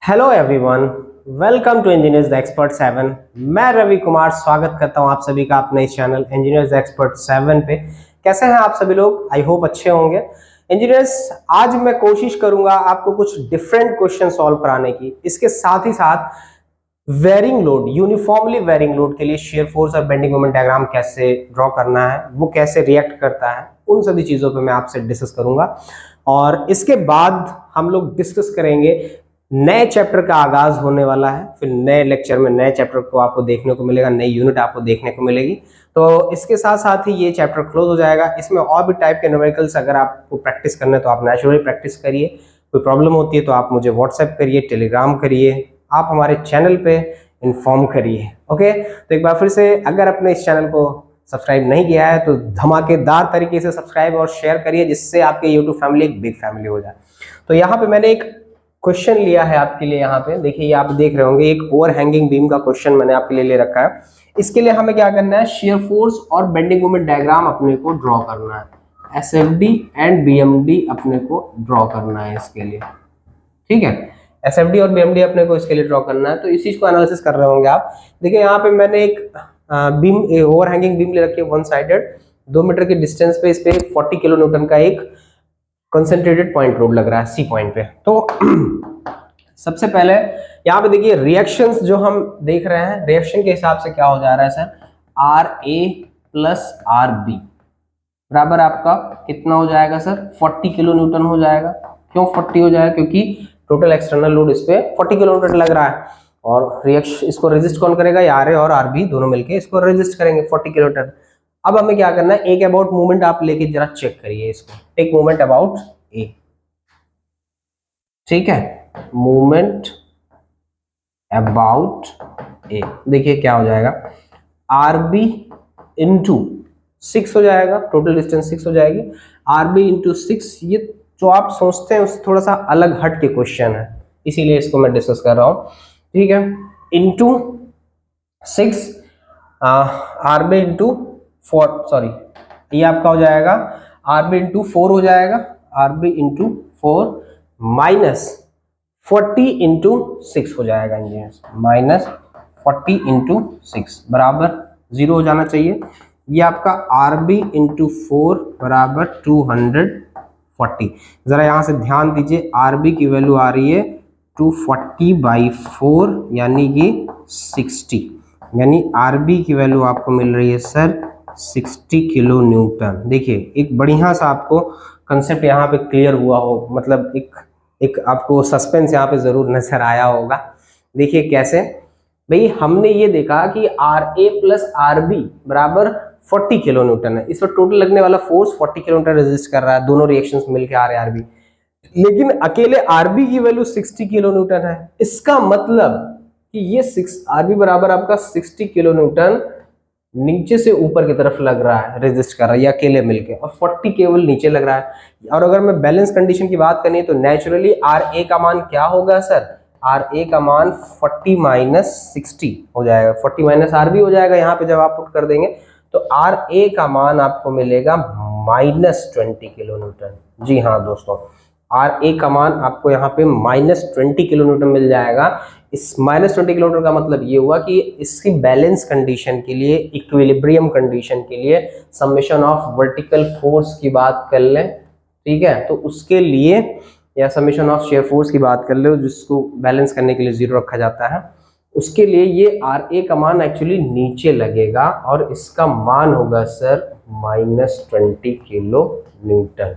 Hello everyone, welcome to Engineers the Expert 7। मैं रवि कुमार स्वागत करता हूं आप सभी का अपने इस चैनल इंजीनियर्स द एक्सपर्ट 7 पे। कैसे हैं आप सभी लोग? आई होप अच्छे होंगे। इंजीनियर्स, आज मैं कोशिश करूंगा आपको कुछ डिफरेंट क्वेश्चन सॉल्व कराने की। इसके साथ ही साथ varying load, uniformly varying load के लिए शेयर फोर्स और बेंडिंग मोमेंट डायग्राम कैसे ड्रॉ करना है, वो कैसे रिएक्ट करता है, उन सभी चीजों पे मैं आपसे डिस्कस करूंगा। और इसके बाद हम लोग डिस्कस करेंगे, नए चैप्टर का आगाज होने वाला है। फिर नए लेक्चर में नए चैप्टर को आपको देखने को मिलेगा, नई यूनिट आपको देखने को मिलेगी। तो इसके साथ साथ ही ये चैप्टर क्लोज हो जाएगा। इसमें और भी टाइप के न्यूमेरिकल्स अगर आपको प्रैक्टिस करने तो आप नेचुरली प्रैक्टिस करिए। कोई प्रॉब्लम होती है तो आप मुझे व्हाट्सएप करिए, टेलीग्राम करिए, आप हमारे चैनल पे इन्फॉर्म करिए। ओके, तो एक बार फिर से अगर अपने इस चैनल को सब्सक्राइब नहीं किया है तो धमाकेदार तरीके से सब्सक्राइब और शेयर करिए, जिससे आपके यूट्यूब फैमिली एक बिग फैमिली हो जाए। तो यहाँ पे मैंने एक क्वेश्चन लिया है आपके लिए। यहाँ पे देखिए, आप देख रहे होंगे एक ओवर हैंगिंग बीम का क्वेश्चन मैंने आपके लिए ले रखा है। इसके लिए हमें क्या करना है, शेयर फोर्स और बेंडिंग मोमेंट डायग्राम अपने को ड्रॉ करना है। एसएफडी एंड बीएमडी अपने को ड्रॉ करना है इसके लिए। ठीक है, एसएफडी और बीएमडी अपने को इसके लिए ड्रॉ करना है। तो इस चीज को एनालिसिस कर रहे होंगे आप। देखिए यहाँ पे मैंने एक बीम, ओवर हैंगिंग बीम ले रखी है, वन साइडेड, 2 मीटर के डिस्टेंस पे इस पे 40 किलो न्यूटन का एक कंसंट्रेटेड पॉइंट लोड लग रहा है सी पॉइंट पे। तो सबसे पहले यहाँ पे देखिए रिएक्शंस जो हम देख रहे हैं, रिएक्शन के हिसाब से क्या हो जा रहा है sir, R A plus R B बराबर आपका कितना हो जाएगा सर, 40 किलो न्यूटन हो जाएगा। क्यों 40 हो जाएगा? क्योंकि टोटल एक्सटर्नल लोड इस पे 40 किलो न्यूटन लग रहा है। और रिएक्शन इसको रेजिस्ट कौन करेगा? आर ए और आर बी दोनों मिलकर इसको रेजिस्ट करेंगे 40 किलो न्यूटन। अब हमें क्या करना है, एक अबाउट मूवमेंट आप लेके जरा चेक करिए इसको। टेक मूवमेंट अबाउट ए। ठीक है, मूवमेंट अबाउट ए। देखिए क्या हो जाएगा, आर बी इंटू 6 हो जाएगा, टोटल डिस्टेंस 6 हो जाएगी। आर बी इंटू 6, ये जो आप सोचते हैं उससे थोड़ा सा अलग हट के क्वेश्चन है, इसीलिए इसको मैं डिस्कस कर रहा हूं। ठीक है, into 6, R B into 4, sorry ये आपका हो जाएगा आर बी इंटू 4 हो जाएगा, R B into 4 minus 40 into 6 हो जाएगा इंजीनियर्स, माइनस 40 इंटू 6 बराबर 0 हो जाना चाहिए। ये आपका आर बी इंटू 4 बराबर 240। जरा यहाँ से ध्यान दीजिए, आर बी की वैल्यू आ रही है 240/4 यानी कि 60, यानी आर बी की वैल्यू आपको मिल रही है सर 60 किलो न्यूटन। देखिए एक बढ़िया सा आपको कंसेप्ट यहाँ पे क्लियर हुआ हो, मतलब एक आपको सस्पेंस यहाँ पे जरूर नजर आया होगा। देखिए कैसे भाई, हमने ये देखा कि R A plus R B बराबर 40 किलो न्यूटन है। इस पर टोटल लगने वाला फोर्स 40 किलो न्यूटन रेजिस्ट कर रहा है, दोनों रिएक्शंस मिलकर आर ए आर बी। लेकिन अकेले आर बी की वैल्यू 60 किलो न्यूटन है। इसका मतलब कि ये 6 आर बी बराबर आपका 60 किलो न्यूटन नीचे से ऊपर की तरफ लग रहा है, रेजिस्ट कर रहा है ये अकेले मिलके, और 40 केवल नीचे लग रहा है। और अगर मैं बैलेंस कंडीशन की बात करनी है तो नेचुरली आर ए का मान क्या होगा सर, आर ए का मान 40 माइनस 60 हो जाएगा, 40 माइनस आर बी हो जाएगा। यहाँ पे जब आप पुट कर देंगे तो आर ए का मान आपको मिलेगा माइनस 20 किलो न्यूटन। जी हाँ दोस्तों, आर ए का मान आपको यहाँ पे माइनस 20 किलो न्यूटन मिल जाएगा। इस माइनस 20 किलो न्यूटन का मतलब ये हुआ कि इसकी बैलेंस कंडीशन के लिए, इक्विलिब्रियम कंडीशन के लिए समेशन ऑफ वर्टिकल फोर्स की बात कर लें, ठीक है, तो उसके लिए, या समेशन ऑफ शेयर फोर्स की बात कर ले जिसको बैलेंस करने के लिए 0 रखा जाता है, उसके लिए ये आर ए का मान एक्चुअली नीचे लगेगा और इसका मान होगा सर माइनस 20 किलो न्यूटन।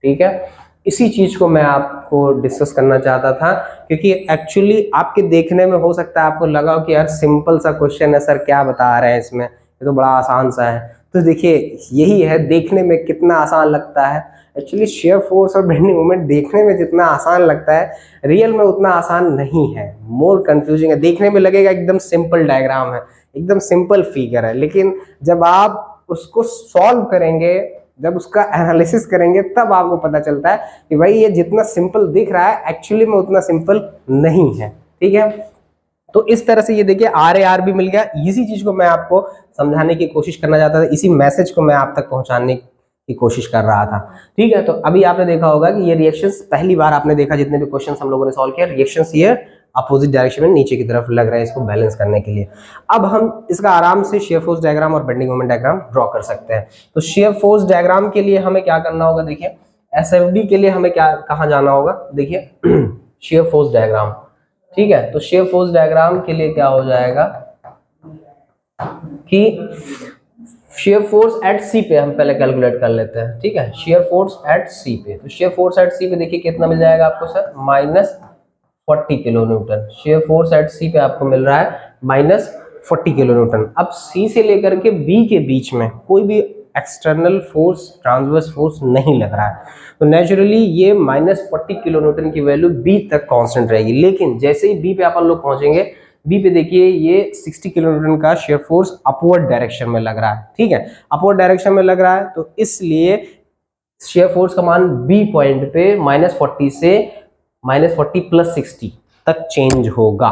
ठीक है, इसी चीज को मैं आपको डिस्कस करना चाहता था, क्योंकि एक्चुअली आपके देखने में हो सकता है आपको लगा हो कि यार सिंपल सा क्वेश्चन है सर, क्या बता रहे हैं इसमें, ये तो बड़ा आसान सा है। तो देखिए यही है, देखने में कितना आसान लगता है। एक्चुअली शेयर फोर्स और बेंडिंग मोमेंट देखने में जितना आसान लगता है, रियल में उतना आसान नहीं है, मोर कंफ्यूजिंग है। देखने में लगेगा एकदम सिंपल डायग्राम है, एकदम सिंपल फिगर है, लेकिन जब आप उसको सॉल्व करेंगे, जब उसका एनालिसिस करेंगे, तब आपको पता चलता है कि भाई ये जितना सिंपल दिख रहा है एक्चुअली में उतना सिंपल नहीं है। ठीक है, तो इस तरह से ये देखिए आर ए आर बी मिल गया। इसी चीज को मैं आपको समझाने की कोशिश करना चाहता था, इसी मैसेज को मैं आप तक पहुंचाने की कोशिश कर रहा था। ठीक है, तो अभी आपने देखा होगा कि ये रिएक्शंस पहली बार आपने देखा, जितने भी क्वेश्चंस हम लोगों ने सॉल्व किया, रिएक्शंस ये अपोजिट डायरेक्शन में नीचे की तरफ लग रहा है इसको बैलेंस करने के लिए। अब हम इसका आराम से शेयर फोर्स डायग्राम और बेंडिंग मोमेंट डायग्राम ड्रॉ कर सकते हैं। तो शेयर फोर्स डायग्राम के लिए हमें क्या करना होगा, देखिए एसएफडी के लिए हमें क्या कहाँ जाना होगा, देखिए शेयर फोर्स डायग्राम, ठीक है। तो शेयर फोर्स डायग्राम के लिए क्या हो जाएगा कि शेयर फोर्स एट सी पे हम पहले कैलकुलेट कर लेते हैं, ठीक है। शेयर फोर्स एट सी पे, तो शेयर फोर्स एट सी पे देखिए कितना मिल जाएगा आपको sir, -40 kilo newton. Shear force at C पे आपको मिल रहा है -40 किलो न्यूटन। अब सी से लेकर के बी के बीच में कोई भी एक्सटर्नल फोर्स, ट्रांसवर्स फोर्स नहीं लग रहा है, तो नेचुरली ये -40 किलो न्यूटन की वैल्यू बी तक कांस्टेंट रहेगी। लेकिन जैसे ही बी पे अपन लोग पहुंचेंगे, बी पे देखिए ये 60 किलो न्यूटन का शेयर फोर्स अपवर्ड डायरेक्शन में लग रहा है, ठीक है, अपवर्ड डायरेक्शन में लग रहा है। तो इसलिए शेयर फोर्स का मान बी पॉइंट पे -40 से -40 + 60 तक चेंज होगा,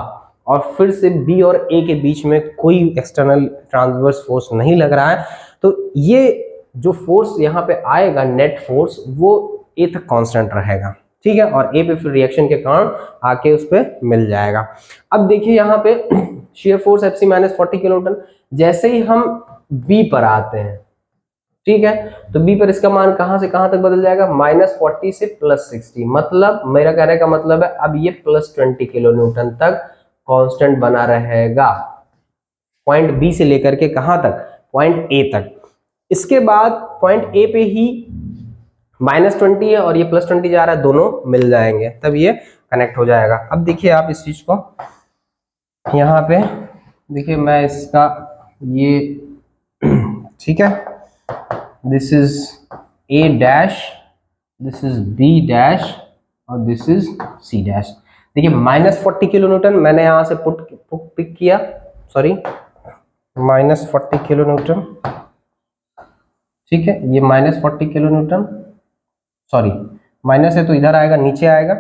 और फिर से बी और ए के बीच में कोई एक्सटर्नल ट्रांसवर्स फोर्स नहीं लग रहा है। तो ये जो फोर्स यहाँ पे आएगा नेट फोर्स, वो ए तक कांस्टेंट रहेगा, ठीक है, और ए पे फिर रिएक्शन के कारण आके उस पर मिल जाएगा। अब देखिए यहाँ पे shear force F C -40 kilo newton, जैसे ही हम बी पर आते हैं, ठीक है, तो बी पर इसका मान कहां से कहां तक बदल जाएगा, -40 से +60, मतलब मेरा कहने का मतलब है अब ये +20 किलो न्यूटन तक कांस्टेंट बना रहेगा, पॉइंट बी से लेकर के कहां तक, पॉइंट ए तक। इसके बाद पॉइंट ए पे ही -20 है और ये +20 जा रहा है, दोनों मिल जाएंगे, तब ये कनेक्ट हो जाएगा। अब देखिए आप इस चीज को यहाँ पे देखिए, मैं इसका ये ठीक है, this is A dash, this is B dash और दिस इज सी डैश। देखिए -40 किलो न्यूटन मैंने यहां से पिक किया, सॉरी -40 किलो न्यूटन, ठीक है, ये -40 किलो न्यूटन, सॉरी माइनस है तो इधर आएगा, नीचे आएगा,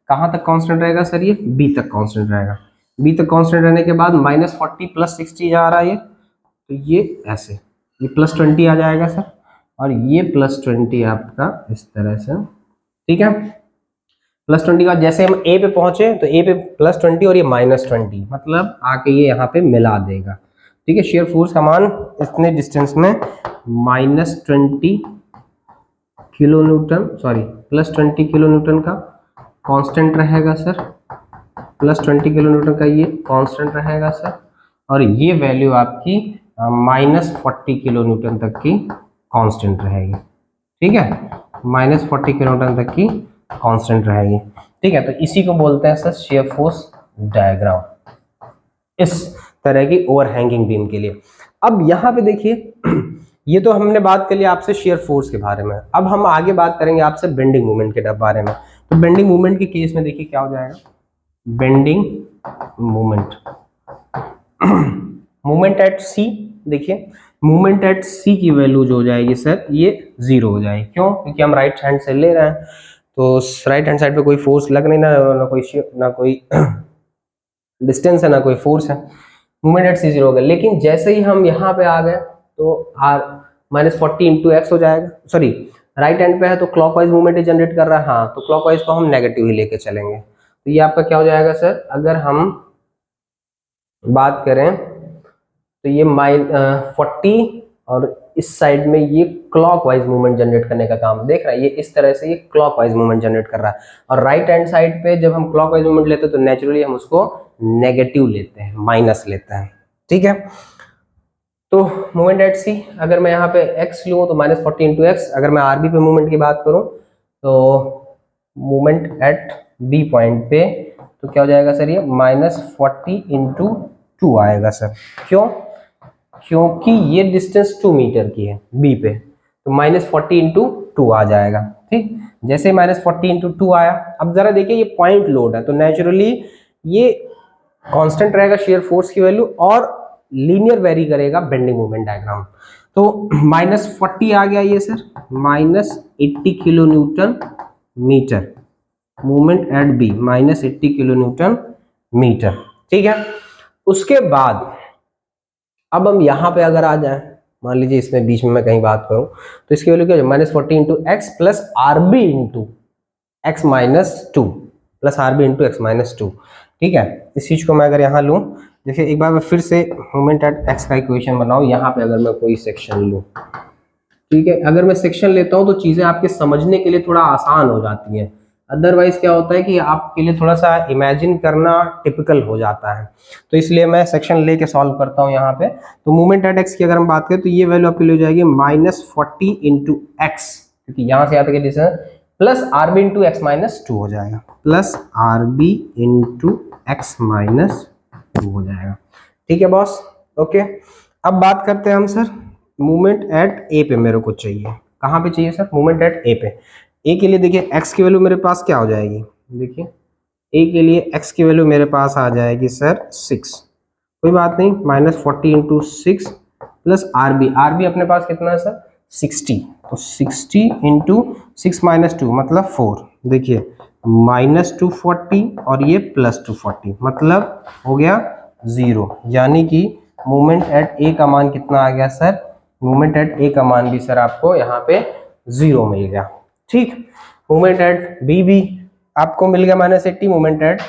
कहां तक कांस्टेंट रहेगा सर, ये बी तक कांस्टेंट रहेगा। बी तक कांस्टेंट रहने के बाद -40 + 60 जा रहा है ये, तो ये ऐसे ये +20 आ जाएगा सर, और ये +20 आपका इस तरह से, ठीक है। +20 के बाद जैसे हम ए पे पहुंचे तो ए पे +20 और ये -20, मतलब आके ये यहाँ पे मिला देगा, ठीक है। शेयर फोर्स का मान इतने डिस्टेंस में -20 kilo Newton, sorry +20 kilo Newton का कांस्टेंट रहेगा सर, +20 किलो न्यूटन का ये कांस्टेंट रहेगा सर, और ये वैल्यू आपकी -40 किलो न्यूटन तक की कांस्टेंट रहेगी, ठीक है, -40 किलो न्यूटन तक की कांस्टेंट रहेगी, ठीक है। तो इसी को बोलते हैं सर शेयर फोर्स डायग्राम, इस तरह की ओवरहैंगिंग बीम के लिए। अब यहाँ पे देखिए ये तो हमने बात कर लिया आपसे शेयर फोर्स के बारे में, अब हम आगे बात करेंगे आपसे बेंडिंग मोमेंट के बारे में। तो बेंडिंग मोमेंट के केस में देखिए क्या हो जाएगा, बेंडिंग मोमेंट, मोमेंट एट सी, देखिए मोमेंट एट सी की वैल्यू जो हो जाएगी सर, ये 0 हो जाएगी। क्यों, क्योंकि हम राइट हैंड से ले रहे हैं, तो राइट हैंड साइड पे कोई फोर्स लग नहीं, ना कोई डिस्टेंस है, ना कोई फोर्स है, मोमेंट एट सी 0 हो गया। लेकिन जैसे ही हम यहाँ पे आ गए तो आर -40 × x हो जाएगा, सॉरी राइट हैंड पे है तो क्लॉकवाइज मूवमेंट ही जनरेट कर रहा है, हाँ, तो क्लॉकवाइज को हम नेगेटिव ही लेके चलेंगे। तो ये आपका क्या हो जाएगा सर, अगर हम बात करें तो ये 40 और इस साइड में ये क्लॉकवाइज मूवमेंट जनरेट करने का काम देख रहा है, ये इस तरह से ये क्लॉकवाइज मूवमेंट जनरेट कर रहा है। और राइट हैंड साइड पे जब हम क्लॉकवाइज मूवमेंट लेते हैं तो नेचुरली हम उसको नेगेटिव लेते हैं, माइनस लेते हैं, ठीक है। तो मूवमेंट एट सी, अगर मैं यहाँ पे x लूँ तो -40 × x, अगर मैं आरबी पे मूवमेंट की बात करूँ तो मूवमेंट एट बी पॉइंट पे तो क्या हो जाएगा सर, ये -40 × 2 आएगा सर। क्यों, क्योंकि ये डिस्टेंस 2 मीटर की है बी पे, तो -40 × 2 आ जाएगा, ठीक। जैसे -40 × 2 आया, अब जरा देखिए ये पॉइंट लोड है तो नेचुरली ये कांस्टेंट रहेगा शेयर फोर्स की वैल्यू, और लीनियर वेरी करेगा बेंडिंग मोमेंट डायग्राम। तो -40 आ गया ये sir, -80 kilo newton metre, movement at B -80 kilo newton metre, ठीक है। उसके बाद अब हम यहाँ पे अगर आ जाए, मान लीजिए इसमें बीच में मैं कहीं बात करूं तो इसकी वैल्यू क्या है, -40 × x + RB × x - 2 + RB × x - 2, ठीक है, इस चीज को मैं अगर यहाँ लूँ, देखिए एक बार मैं फिर से मोमेंट एट एक्स का इक्वेशन बनाऊँ। यहाँ पे अगर मैं कोई सेक्शन लूँ, ठीक है, अगर मैं सेक्शन लेता हूँ तो चीजें आपके समझने के लिए थोड़ा आसान हो जाती हैं। अदरवाइज क्या होता है कि आपके लिए थोड़ा सा इमेजिन करना टिपिकल हो जाता है। तो इसलिए मैं सेक्शन लेके सॉल्व करता हूँ यहाँ पे। तो मूवमेंट एट एक्स की अगर हम बात करें तो ये वैल्यू आपके लिए हो जाएगी -40 इंटू एक्स, क्योंकि यहाँ से आता है distance, plus R B into X minus two हो जाएगा, plus R B into X minus two हो जाएगा। ठीक है बॉस, ओके। अब बात करते हैं हम सर मूवमेंट एट ए पे, मेरे को चाहिए कहाँ पे चाहिए सर, मूवमेंट एट ए पे। ए के लिए देखिए एक्स की वैल्यू मेरे पास क्या हो जाएगी, देखिए ए के लिए एक्स की वैल्यू मेरे पास आ जाएगी सर 6, कोई बात नहीं, -40 इंटू 6 प्लस आर बी अपने पास कितना है सर 60, तो 60 इंटू 6 माइनस टू मतलब 4, देखिए -240 और ये +240 मतलब हो गया 0, यानी कि मूवमेंट एट ए का मान कितना आ गया सर, मूवमेंट एट ए का मान भी सर आपको यहाँ पे 0 मिल गया। ठीक, मूवमेंट एट बी भी आपको मिल गया -80, movement at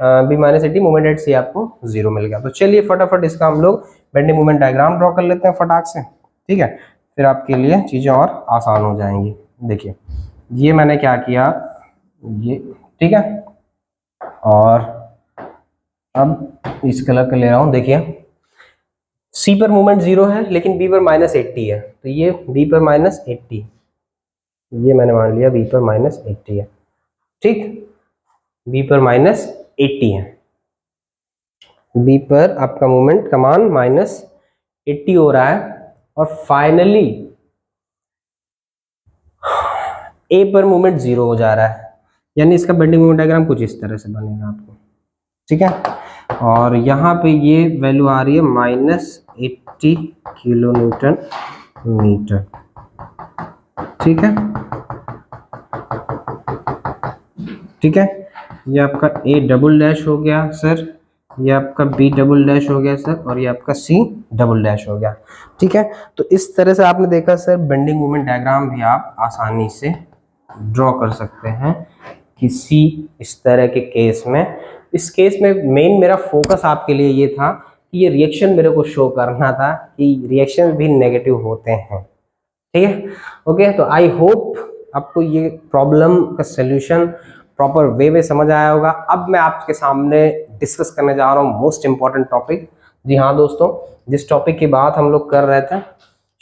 B -80, movement at C आपको 0 मिल गया। तो चलिए फटाफट इसका हम लोग बेंडिंग मूवमेंट डायग्राम ड्रॉ कर लेते हैं फटाक से, ठीक है, फिर आपके लिए चीज़ें और आसान हो जाएंगी। देखिए ये मैंने क्या किया, ये ठीक है, और अब इस कलर का ले रहा हूँ। देखिए सी पर मूवमेंट 0 है लेकिन बी पर -80 है, तो ये बी पर -80, ये मैंने मान लिया बी पर -80 है, ठीक, बी पर -80 है, बी पर आपका मूवमेंट का मान -80 हो रहा है, और फाइनली ए पर मूवमेंट 0 हो जा रहा है, यानी इसका बेंडिंग मूवमेंट डायग्राम कुछ इस तरह से बनेगा आपको, ठीक है। और यहाँ पे ये वैल्यू आ रही है -80 किलो न्यूटन मीटर, ठीक है, ठीक है, ये आपका ए डबल डैश हो गया सर, ये आपका बी डबल डैश हो गया सर, और ये आपका सी डबल डैश हो गया, ठीक है। तो इस तरह से आपने देखा सर बेंडिंग मूवमेंट डायग्राम भी आप आसानी से ड्रॉ कर सकते हैं किसी इस तरह के केस में। इस केस में मेन मेरा फोकस आपके लिए ये था कि ये रिएक्शन मेरे को शो करना था कि रिएक्शन भी नेगेटिव होते हैं, ठीक है, ओके। तो आई होप आपको ये प्रॉब्लम का सलूशन प्रॉपर वे में समझ आया होगा। अब मैं आपके सामने डिस्कस करने जा रहा हूँ मोस्ट इंपॉर्टेंट टॉपिक। जी हाँ दोस्तों, जिस टॉपिक की बात हम लोग कर रहे थे,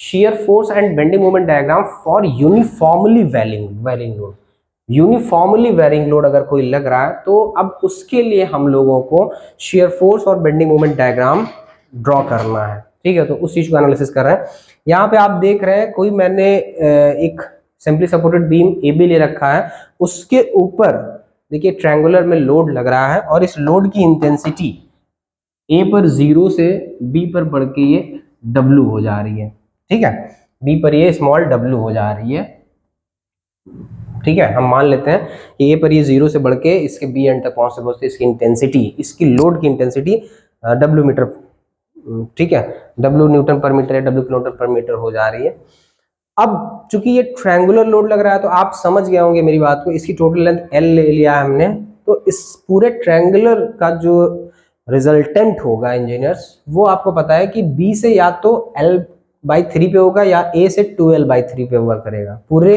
shear force and bending moment diagram for uniformly varying load। Uniformly varying load अगर कोई लग रहा है तो अब उसके लिए हम लोगों को shear force और बेंडिंग मोमेंट डायग्राम ड्रॉ करना है, ठीक है। तो उस चीज को एनालिसिस कर रहे हैं। यहाँ पे आप देख रहे हैं कोई मैंने एक simply supported beam A B ले रखा है, उसके ऊपर देखिए ट्रायंगुलर में लोड लग रहा है, और इस लोड की इंटेंसिटी ए पर 0 से बी पर बढ़ के ये डब्ल्यू हो जा रही है, ठीक है, बी पर ये स्मॉल डब्ल्यू हो जा रही है, ठीक है। हम मान लेते हैं कि ए पर ये 0 से बढ़ के इसके बी एंड तक पहुंचते इसकी इंटेंसिटी, इसकी लोड की इंटेंसिटी डब्ल्यू मीटर, ठीक है, डब्ल्यू न्यूटन पर मीटर या डब्ल्यू किलोमीटर पर मीटर हो जा रही है। अब चूंकि ये ट्रायंगुलर लोड लग रहा है तो आप समझ गए होंगे मेरी बात को, इसकी टोटल लेंथ एल ले लिया है हमने, तो इस पूरे ट्रायंगुलर का जो रिजल्टेंट होगा इंजीनियर्स, वो आपको पता है कि बी से या तो L/3 पे होगा या ए से 2L/3 पे वर्क करेगा पूरे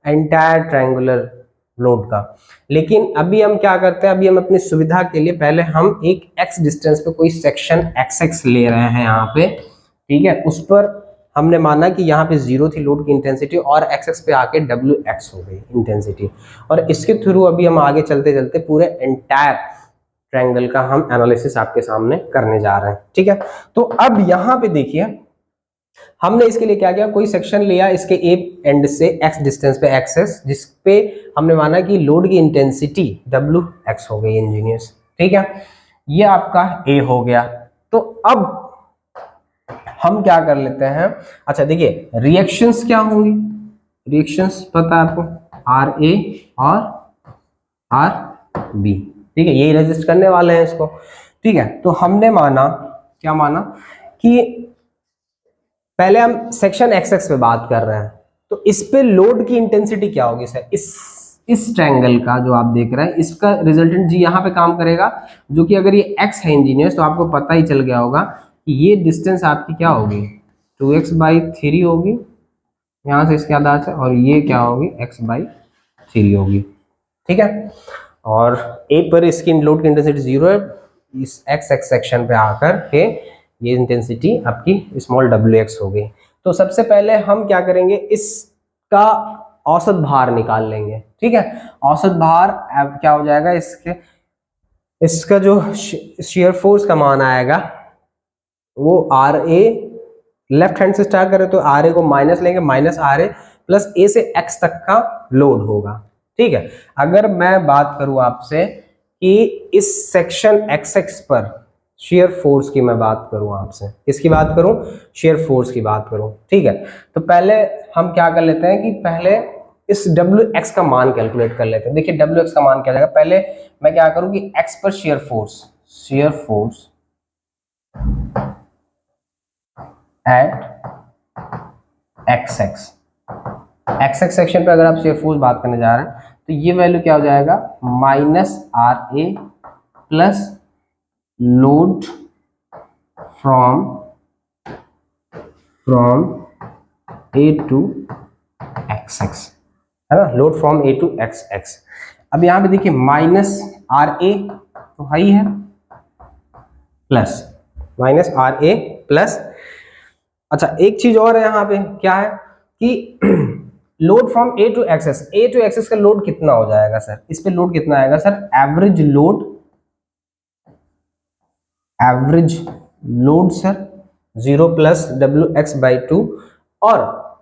एंटायर ट्रायंगुलर लोड का। लेकिन अभी हम क्या करते हैं, अभी हम अपनी सुविधा के लिए पहले हम एक x डिस्टेंस पे कोई सेक्शन XX ले रहे हैं यहाँ पे, ठीक है, उस पर हमने माना कि यहाँ पे 0 थी लोड की इंटेंसिटी और XX पे आके WX हो गई इंटेंसिटी, और इसके थ्रू अभी हम आगे चलते चलते पूरे एंटायर ट्रायंगल का हम एनालिसिस आपके सामने करने जा रहे हैं, ठीक है। तो अब यहाँ पे देखिए हमने इसके लिए क्या किया, कोई सेक्शन लिया इसके ए एंड से x डिस्टेंस पे एक्सेस, जिसपे हमने माना कि लोड की इंटेंसिटी WX हो गई इंजीनियर्स, ठीक है, ये आपका ए हो गया। तो अब हम क्या कर लेते हैं, अच्छा देखिए रिएक्शंस क्या होंगी, रिएक्शंस पता है आपको RA और RB, ठीक है, यही रजिस्ट करने वाले हैं इसको, ठीक है। तो हमने माना, क्या माना कि पहले हम सेक्शन XX पे बात कर रहे हैं, तो इस पे लोड की इंटेंसिटी क्या होगी सर, इस इस ट्रायंगल का जो आप देख रहे हैं इसका रिजल्टेंट जी यहाँ पे काम करेगा, जो कि अगर ये x है इंजीनियर्स तो आपको पता ही चल गया होगा कि ये डिस्टेंस आपकी क्या होगी 2x/3 होगी यहाँ से इसके आधार से, और ये क्या होगी x/3 होगी। ठीक है, और ए पर इसकी लोड की इंटेंसिटी 0 है, इस x एक्स सेक्शन पे आकर के ये इंटेंसिटी आपकी स्मॉल wx हो गई। तो सबसे पहले हम क्या करेंगे, इसका औसत भार निकाल लेंगे। ठीक है, औसत भार अब क्या हो जाएगा, इसका जो शेयर फोर्स का मान आएगा वो आर ए, लेफ्ट हैंड से स्टार्ट करें तो आर ए को माइनस लेंगे, माइनस आर ए प्लस ए से एक्स तक का लोड होगा। ठीक है, अगर मैं बात करूं आपसे कि इस सेक्शन एक्स एक्स पर शेयर फोर्स की मैं बात करूं आपसे, किसकी बात करूं, शेयर फोर्स की बात करूं। ठीक है, तो पहले हम क्या कर लेते हैं कि पहले इस डब्ल्यू एक्स का मान कैलकुलेट कर लेते हैं। देखिए डब्ल्यू एक्स का मान क्या जाएगा, पहले मैं क्या करूं कि एक्स पर share force eight x x section पे अगर आप शेयर फोर्स बात करने जा रहे हैं तो ये वैल्यू क्या हो जाएगा, -RA plus load from A to X है ना, load from A to X. अब यहाँ पे देखिए -RA तो हाई है प्लस -RA प्लस, अच्छा एक चीज और है यहाँ पे, क्या है कि load from A to X X का लोड कितना हो जाएगा सर, इस पे लोड कितना आएगा sir, average load sir 0 plus WX/2 और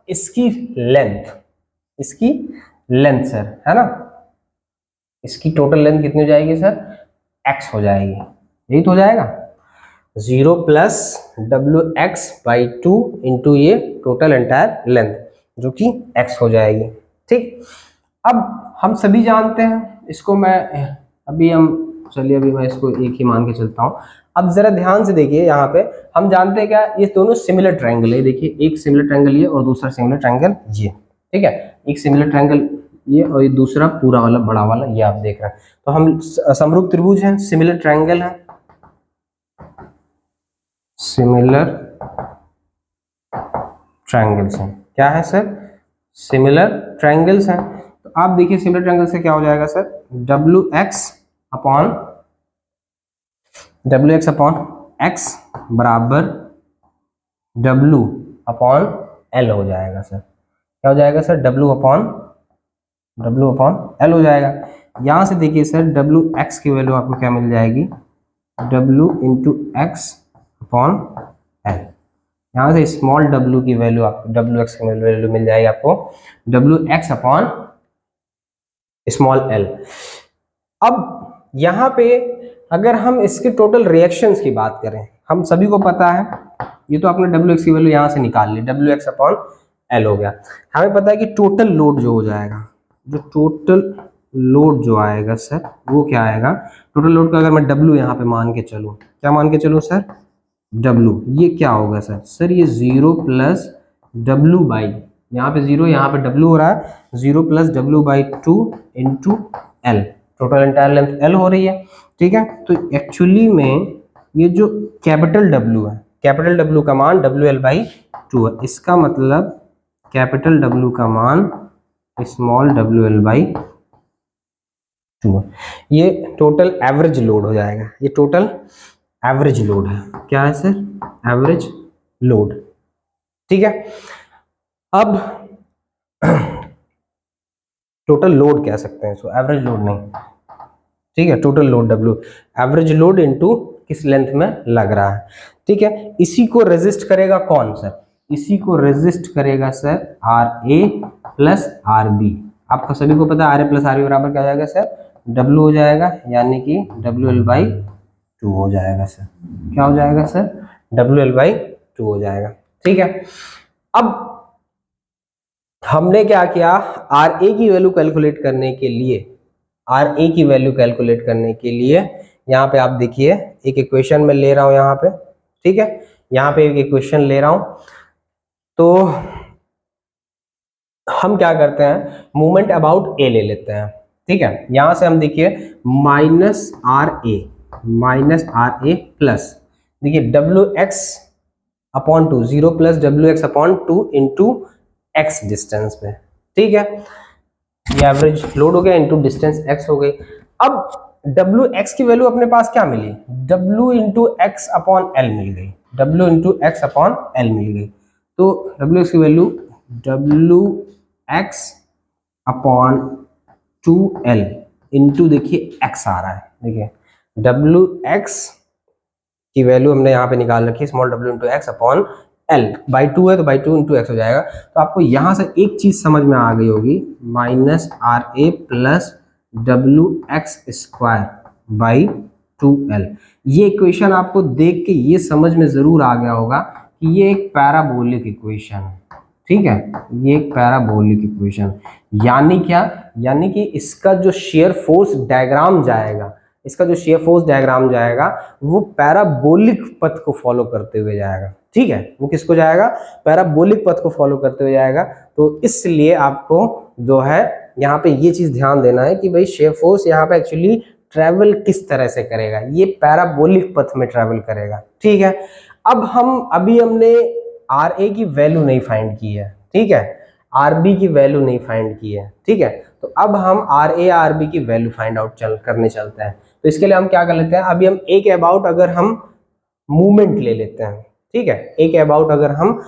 इसकी लेंथ सर, है ना, इसकी टोटल लेंथ कितनी हो जाएगी सर, x हो जाएगी, यही तो हो जाएगा 0 प्लस WX/2 इंटू ये टोटल एंटायर लेंथ जो कि x हो जाएगी। ठीक, अब हम सभी जानते हैं इसको, चलिए मैं इसको एक ही मान के चलता हूं। अब जरा ध्यान से देखिए, यहाँ पे हम जानते हैं क्या, ये दोनों सिमिलर ट्रायंगल है। देखिए एक सिमिलर ट्रायंगल ये और दूसरा सिमिलर ट्रायंगल ये। ठीक है, एक सिमिलर ट्रायंगल ये और ये दूसरा पूरा वाला बड़ा वाला ये आप देख रहे हैं। तो हम समरूप त्रिभुज हैं, सिमिलर ट्रायंगल है, सिमिलर ट्रायंगल्स हैं, क्या है सर, सिमिलर ट्रायंगल्स हैं। तो आप देखिए सिमिलर ट्रायंगल से क्या हो जाएगा सर, WX अपॉन x बराबर W/L हो जाएगा सर, क्या हो जाएगा सर, W/L हो जाएगा। यहां से देखिए सर WX की वैल्यू आपको क्या मिल जाएगी, W into X upon L. यहाँ से स्मॉल w की वैल्यू आपको WX की वैल्यू मिल जाएगी आपको WX अपॉन स्मॉल l। अब यहाँ पे अगर हम इसके टोटल रिएक्शंस की बात करें, हम सभी को पता है, ये तो आपने WX की वैल्यू यहाँ से निकाल ली, WX अपॉन L हो गया। हमें पता है कि टोटल लोड जो हो जाएगा, जो टोटल लोड जो आएगा सर वो क्या आएगा, टोटल लोड का अगर मैं W यहाँ पे मान के चलूँ, क्या मान के चलूँ सर, W, ये क्या होगा सर ये 0 प्लस W/, यहाँ पे 0 यहाँ पे W हो रहा है, 0 plus W/2 into L, total entire length L हो रही है। ठीक है, तो एक्चुअली में ये जो कैपिटल W है, कैपिटल W का मान WL/2 है, इसका मतलब कैपिटल W का मान स्मॉल WL/2 है। ये टोटल एवरेज लोड हो जाएगा, ये टोटल एवरेज लोड है, क्या है सर, एवरेज लोड। ठीक है, अब टोटल लोड कह सकते हैं इसको, एवरेज लोड नहीं। ठीक है, total load W, average load into किस लेंथ में लग रहा है। ठीक है, इसी को रेजिस्ट करेगा कौन सर, इसी को रेजिस्ट करेगा सर RA प्लस RB। आपका सभी को पता है RA प्लस RB बराबर क्या हो जाएगा सर, W हो जाएगा, यानी कि WL/2 हो जाएगा सर, क्या हो जाएगा सर, WL/2 हो जाएगा। ठीक है, अब हमने क्या किया, RA की वैल्यू कैलकुलेट करने के लिए, RA की वैल्यू कैलकुलेट करने के लिए यहाँ पे आप देखिए एक इक्वेशन में ले रहा हूं यहाँ पे। ठीक है, यहाँ पे एक इक्वेशन ले रहा हूं, तो हम क्या करते हैं, मूवमेंट अबाउट ए ले लेते हैं। ठीक है, यहां से हम देखिए माइनस आर ए प्लस, देखिए W X upon to, 0 plus W X upon two into x distance पे। ठीक है, ये एवरेज लोड हो गया इंटू डिस्टेंस एक्स हो गई। अब डब्ल्यू एक्स की वैल्यू अपने पास क्या मिली, W into X upon L मिल गई, W into X upon L मिल गई। तो डब्ल्यू एक्स की value W X upon two L into देखिए एक्स आ रहा है, देखिए डब्ल्यू एक्स की वैल्यू हमने यहाँ पे निकाल रखी है small W into X upon L, by two है तो बाई टू इंटू एक्स हो जाएगा। तो आपको यहाँ से एक चीज समझ में आ गई होगी, minus R A plus W X square by two L. ये इक्वेशन आपको देख के ये समझ में जरूर आ गया होगा कि ये एक पैराबोलिक इक्वेशन है। ठीक है, ये एक पैराबोलिक इक्वेशन, यानी क्या, यानी कि इसका जो शेयर फोर्स डायग्राम जाएगा, इसका जो शेयर फोर्स डायग्राम जाएगा वो पैराबोलिक पथ को फॉलो करते हुए जाएगा। ठीक है, वो किसको जाएगा, पैराबोलिक पथ को फॉलो करते हुए जाएगा। तो इसलिए आपको जो है यहाँ पे ये चीज ध्यान देना है कि भाई शेयर फोर्स यहाँ पे एक्चुअली ट्रेवल किस तरह से करेगा, ये पैराबोलिक पथ में ट्रेवल करेगा। ठीक है, अब अभी हमने आर ए की वैल्यू नहीं फाइंड की है, ठीक है, आर बी की वैल्यू नहीं फाइंड की है। ठीक है, तो अब हम आर ए आर बी की वैल्यू फाइंड आउट करने चलते हैं। तो इसके लिए हम क्या कर लेते हैं, अभी हम एक अबाउट अगर हम मूवमेंट ले लेते हैं, ठीक है, एक अबाउट अगर हम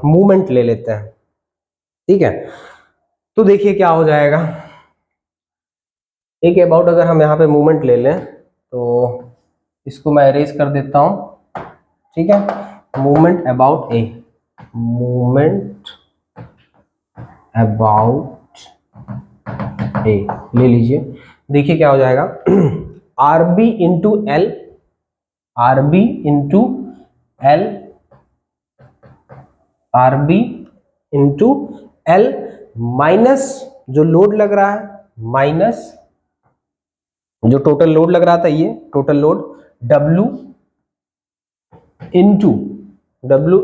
मूवमेंट ले लेते हैं, ठीक है, तो देखिए क्या हो जाएगा। एक अबाउट अगर हम यहाँ पे मूवमेंट ले लें तो इसको मैं इरेज कर देता हूं। ठीक है, movement about A, movement about A ले लीजिए, देखिए क्या हो जाएगा, R B into L, R B into L, R B into L minus जो लोड लग रहा है, माइनस जो टोटल लोड लग रहा था, ये टोटल लोड W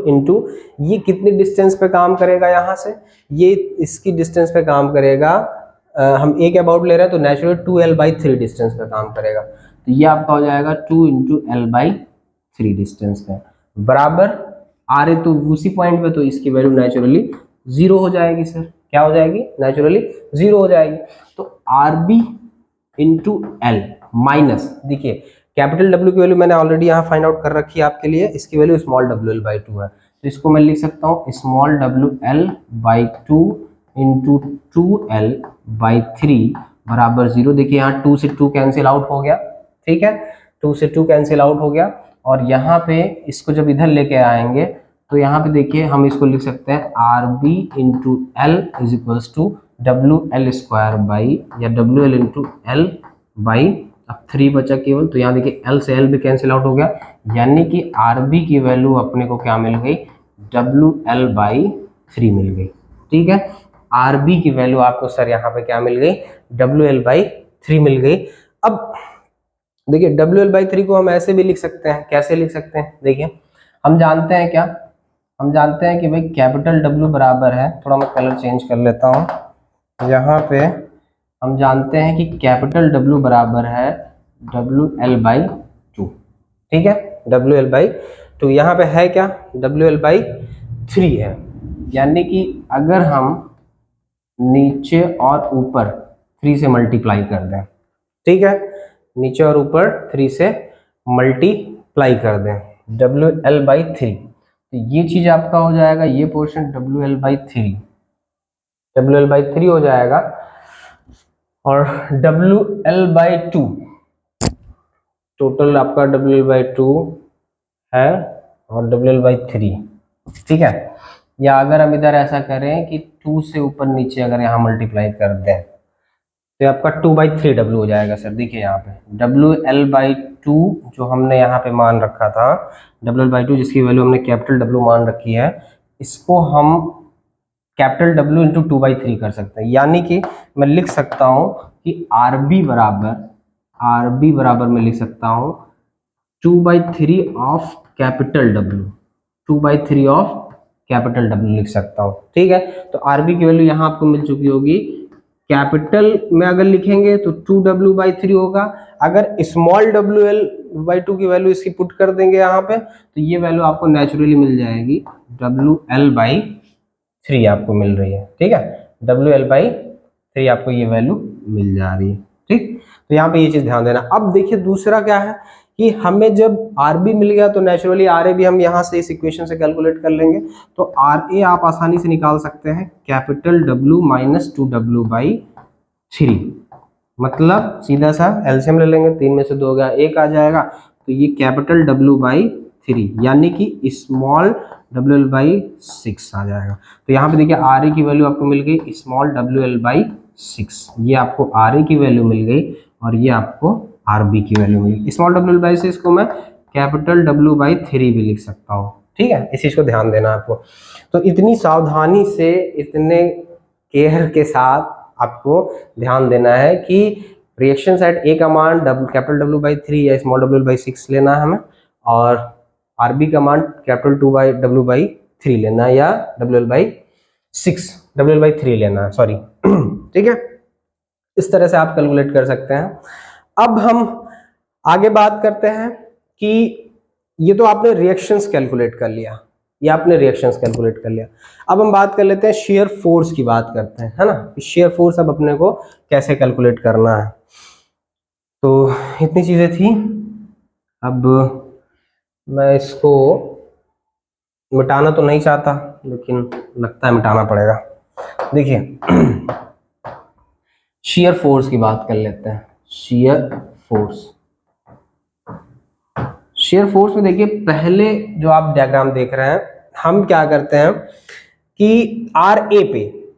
इंटू ये कितनी डिस्टेंस पे काम करेगा, यहां से ये इसकी डिस्टेंस पे काम करेगा। हम एक अबाउट ले रहे हैं तो नेचुरल 2L/3 डिस्टेंस पे काम करेगा। तो ये आपका हो जाएगा 2 इंटू L/3 डिस्टेंस पे, बराबर आ रहे तो उसी पॉइंट पे, तो इसकी वैल्यू नेचुरली जीरो हो जाएगी सर। क्या हो जाएगी, नेचुरली जीरो हो जाएगी। तो R B into L minus, देखिए कैपिटल डब्ल्यू की वैल्यू मैंने ऑलरेडी यहाँ फाइंड आउट कर रखी है आपके लिए, इसकी value small W L by two है। तो इसको मैं लिख सकता हूँ small W L by two into two L by three बराबर जीरो। देखिए यहाँ 2 से 2 कैंसिल आउट हो गया, ठीक है, 2 से 2 कैंसिल आउट हो गया। और यहाँ पे इसको जब इधर लेके आएंगे तो यहाँ पे देखिए हम इसको लिख सकते हैं R B into L is equals to W L square by, या W L into L by, अब 3 बचा केवल, तो यहाँ देखिए एल से एल भी कैंसिल आउट हो गया, यानी कि आर बी की वैल्यू अपने को क्या मिल गई, डब्ल्यू एल बाई 3 मिल गई। ठीक है, आर बी की वैल्यू आपको सर यहाँ पे क्या मिल गई, डब्ल्यू एल बाई 3 मिल गई। अब देखिए डब्ल्यू एल बाई 3 को हम ऐसे भी लिख सकते हैं, कैसे लिख सकते हैं, देखिए हम जानते हैं क्या, हम जानते हैं कि भाई कैपिटल डब्ल्यू बराबर है, थोड़ा मैं कलर चेंज कर लेता हूँ, यहाँ पे हम जानते हैं कि कैपिटल डब्ल्यू बराबर है डब्ल्यू एल बाई टू। ठीक है, डब्ल्यू एल बाई टू, यहाँ पे है क्या, डब्ल्यू एल बाई 3 है, यानी कि अगर हम नीचे और ऊपर 3 से मल्टीप्लाई कर दें, ठीक है, नीचे और ऊपर 3 से मल्टीप्लाई कर दें डब्ल्यू एल बाई 3, तो ये चीज आपका हो जाएगा, ये portion W L by 3, W L by 3 हो जाएगा। और डब्ल्यू एल बाई 2, टोटल आपका डब्ल्यू एल बाई 2 है और डब्ल्यू एल बाई 3, ठीक है। या अगर हम इधर ऐसा करें कि 2 से ऊपर नीचे अगर यहाँ मल्टीप्लाई कर दें तो आपका 2/3 डब्ल्यू हो जाएगा सर। देखिए यहाँ पे डब्ल्यू एल बाई टू जो हमने यहाँ पे मान रखा था, डब्ल्यू एल बाई टू जिसकी वैल्यू हमने कैपिटल डब्ल्यू मान रखी है, इसको हम कैपिटल डब्ल्यू इंटू 2/3 कर सकते हैं, यानी कि मैं लिख सकता हूँ कि आर बी बराबर मैं लिख सकता हूँ 2/3 of capital W, 2/3 of capital W लिख सकता हूँ। ठीक है, तो RB की वैल्यू यहाँ आपको मिल चुकी होगी। कैपिटल में अगर लिखेंगे तो 2W/3 होगा। अगर स्मॉल WL/2 की वैल्यू इसकी पुट कर देंगे यहाँ पे, तो ये वैल्यू आपको नेचुरली मिल जाएगी WL/3 आपको मिल रही है। ठीक है, WL/3 आपको ये वैल्यू मिल जा रही है। ठीक, तो यहाँ पे ये चीज ध्यान देना। अब देखिए दूसरा क्या है कि हमें जब RB मिल गया तो नेचुरली RA भी हम यहाँ से इस इक्वेशन से कैलकुलेट कर लेंगे। तो RA आप आसानी से निकाल सकते हैं कैपिटल W माइनस 2W/3, मतलब सीधा सा एलसीएम ले लेंगे, 3 में से 2 गया 1 आ जाएगा, तो ये कैपिटल W/3 यानी कि स्मॉल WL/6 आ जाएगा। तो यहाँ पे देखिए RA की वैल्यू आपको मिल गई स्मॉल WL/6, ये आपको RA की वैल्यू मिल गई और ये आपको RB की वैल्यू मिल गई। स्मॉल WL/6 को मैं कैपिटल W/3 भी लिख सकता हूँ। ठीक है, इस चीज को ध्यान देना आपको। तो इतनी सावधानी से, इतने केयर के साथ आपको ध्यान देना है कि रिएक्शन साइड A का मान कैपिटल W/3 या स्मॉल WL/6 लेना है हमें, और RB का मान कैपिटल W/3 लेना है या WL/3 लेना है, सॉरी। ठीक है, इस तरह से आप कैलकुलेट कर सकते हैं। अब हम आगे बात करते हैं कि ये तो आपने रिएक्शंस कैलकुलेट कर लिया, ये आपने रिएक्शंस कैलकुलेट कर लिया। अब हम बात कर लेते हैं शेयर फोर्स की, बात करते हैं, है ना। शेयर फोर्स अब अपने को कैसे कैलकुलेट करना है। तो इतनी चीजें थी। अब मैं इसको मिटाना तो नहीं चाहता, लेकिन लगता है मिटाना पड़ेगा। देखिए शेयर फोर्स की बात कर लेते हैं। शेयर फोर्स, शेयर फोर्स में देखिए पहले जो आप डायग्राम देख रहे हैं, हम क्या करते हैं कि RA पे,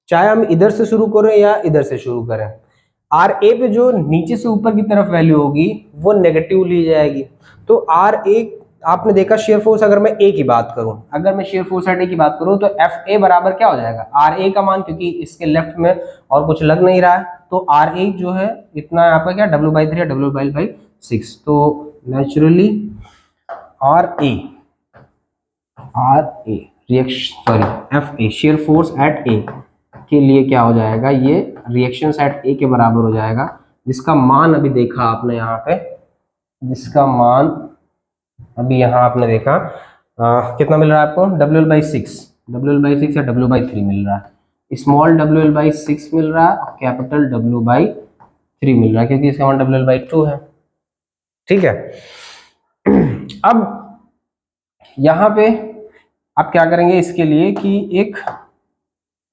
चाहे हम इधर से शुरू करें या इधर से शुरू करें, RA पे जो नीचे से ऊपर की तरफ वैल्यू होगी वो नेगेटिव ली जाएगी। तो RA, आपने देखा शेयर फोर्स, अगर मैं A की बात करूं, अगर मैं शेयर फोर्स एट A की बात करूं तो FA बराबर क्या हो जाएगा, RA का मान, क्योंकि इसके लेफ्ट में और कुछ लग नहीं रहा है, तो RA जो है इतना है आपका क्या, W/3 या W/6। तो naturally RA reaction, sorry FA share force eight A के लिए क्या हो जाएगा, ये रिएक्शन एट A के बराबर हो जाएगा, जिसका मान अभी देखा आपने यहाँ पे, जिसका मान अभी यहाँ आपने देखा कितना मिल रहा है आपको, WL/6 या W/3 मिल रहा है। स्मॉल WL/6 मिल रहा है और कैपिटल W/3 मिल रहा है, क्योंकि इसका मान WL/2 है। ठीक है, अब यहाँ पे आप क्या करेंगे इसके लिए कि एक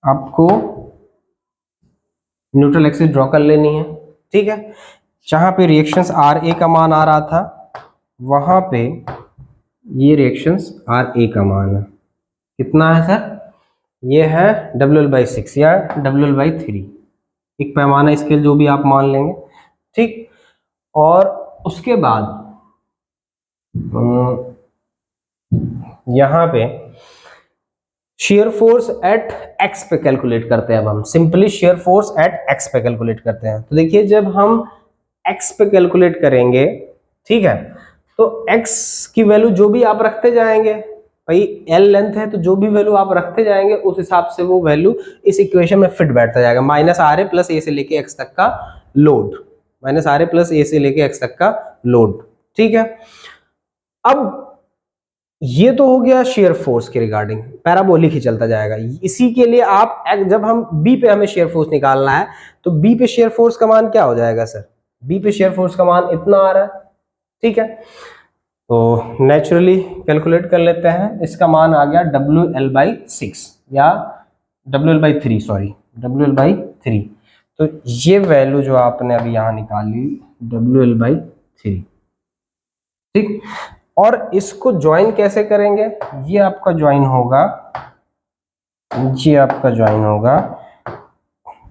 आपको न्यूट्रल एक्सिस ड्रॉ कर लेनी है। ठीक है, जहां पे रिएक्शंस RA का मान आ रहा था, वहां पे ये रिएक्शंस RA का मान है, कितना है सर, ये है WL/6 या WL/3, एक पैमाना स्केल जो भी आप मान लेंगे। ठीक, और उसके बाद यहाँ पे शेयर फोर्स एट X पे कैलकुलेट करते हैं। अब हम simply share force eight X पे कैलकुलेट करते हैं। तो देखिए जब हम X पे कैलकुलेट करेंगे, ठीक है, तो X की वैल्यू जो भी आप रखते जाएंगे, भाई L लेंथ है तो जो भी वैल्यू आप रखते जाएंगे उस हिसाब से वो वैल्यू इस इक्वेशन में फिट बैठता जाएगा। -RA प्लस A से लेके X तक का लोड, -RA प्लस A से लेके X तक का लोड। ठीक है, अब ये तो हो गया शेयर फोर्स के रिगार्डिंग, पैराबोलिक ही चलता जाएगा। इसी के लिए आप जब हम बी पे हमें शेयर फोर्स निकालना है, तो बी पे शेयर फोर्स का मान क्या हो जाएगा सर, बी पे शेयर फोर्स का मान इतना आ रहा है। ठीक है, तो नेचुरली कैलकुलेट कर लेते हैं, इसका मान आ गया WL/6 या WL/3, सॉरी WL/3। तो ये वैल्यू जो आपने अभी यहां निकाली WL/3। ठीक, और इसको ज्वाइन कैसे करेंगे, ये आपका ज्वाइन होगा, ये आपका ज्वाइन होगा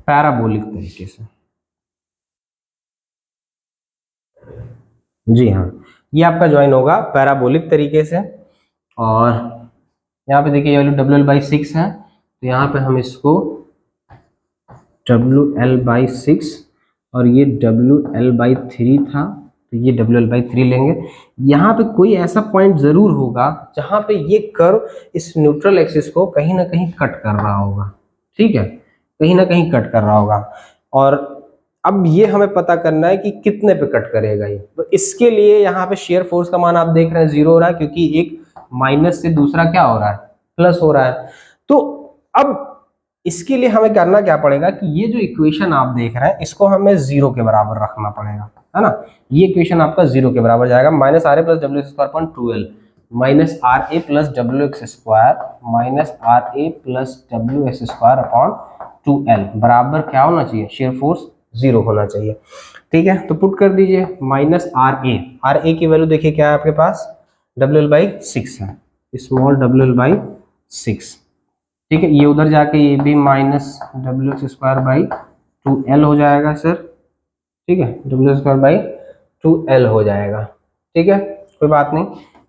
पैराबोलिक तरीके से। जी हाँ, ये आपका ज्वाइन होगा पैराबोलिक तरीके से। और यहाँ पे देखिए ये वैल्यू WL/6 है, तो यहाँ पे हम इसको WL/6 और ये WL/3 था, तो ये WL/3 लेंगे। यहाँ पे कोई ऐसा पॉइंट जरूर होगा जहाँ पे ये कर्व इस न्यूट्रल एक्सिस को कहीं ना कहीं कट कर रहा होगा, ठीक है, कहीं ना कहीं कट कर रहा होगा। और अब ये हमें पता करना है कि कितने पे कट करेगा ये। तो इसके लिए यहाँ पे शेयर फोर्स का मान आप देख रहे हैं 0 हो रहा है, क्योंकि एक माइनस से दूसरा क्या हो रहा है, प्लस हो रहा है। तो अब इसके लिए हमें करना क्या पड़ेगा कि ये जो इक्वेशन आप देख रहे हैं इसको हमें 0 के बराबर रखना पड़ेगा, है ना। ये इक्वेशन आपका 0 के बराबर जाएगा, minus R A plus W X square upon 2l minus R A plus W X square minus R A plus W X square upon 2l बराबर क्या होना चाहिए, शेयर फोर्स 0 होना चाहिए। ठीक है, तो पुट कर दीजिए माइनस आर ए की वैल्यू देखिए क्या है आपके पास, WL/6 है, स्मॉल WL/6। ठीक है, ये उधर जाके ये भी माइनस WX² हो जाएगा सर। ठीक है, WX² हो जाएगा। ठीक है, कोई बात नहीं,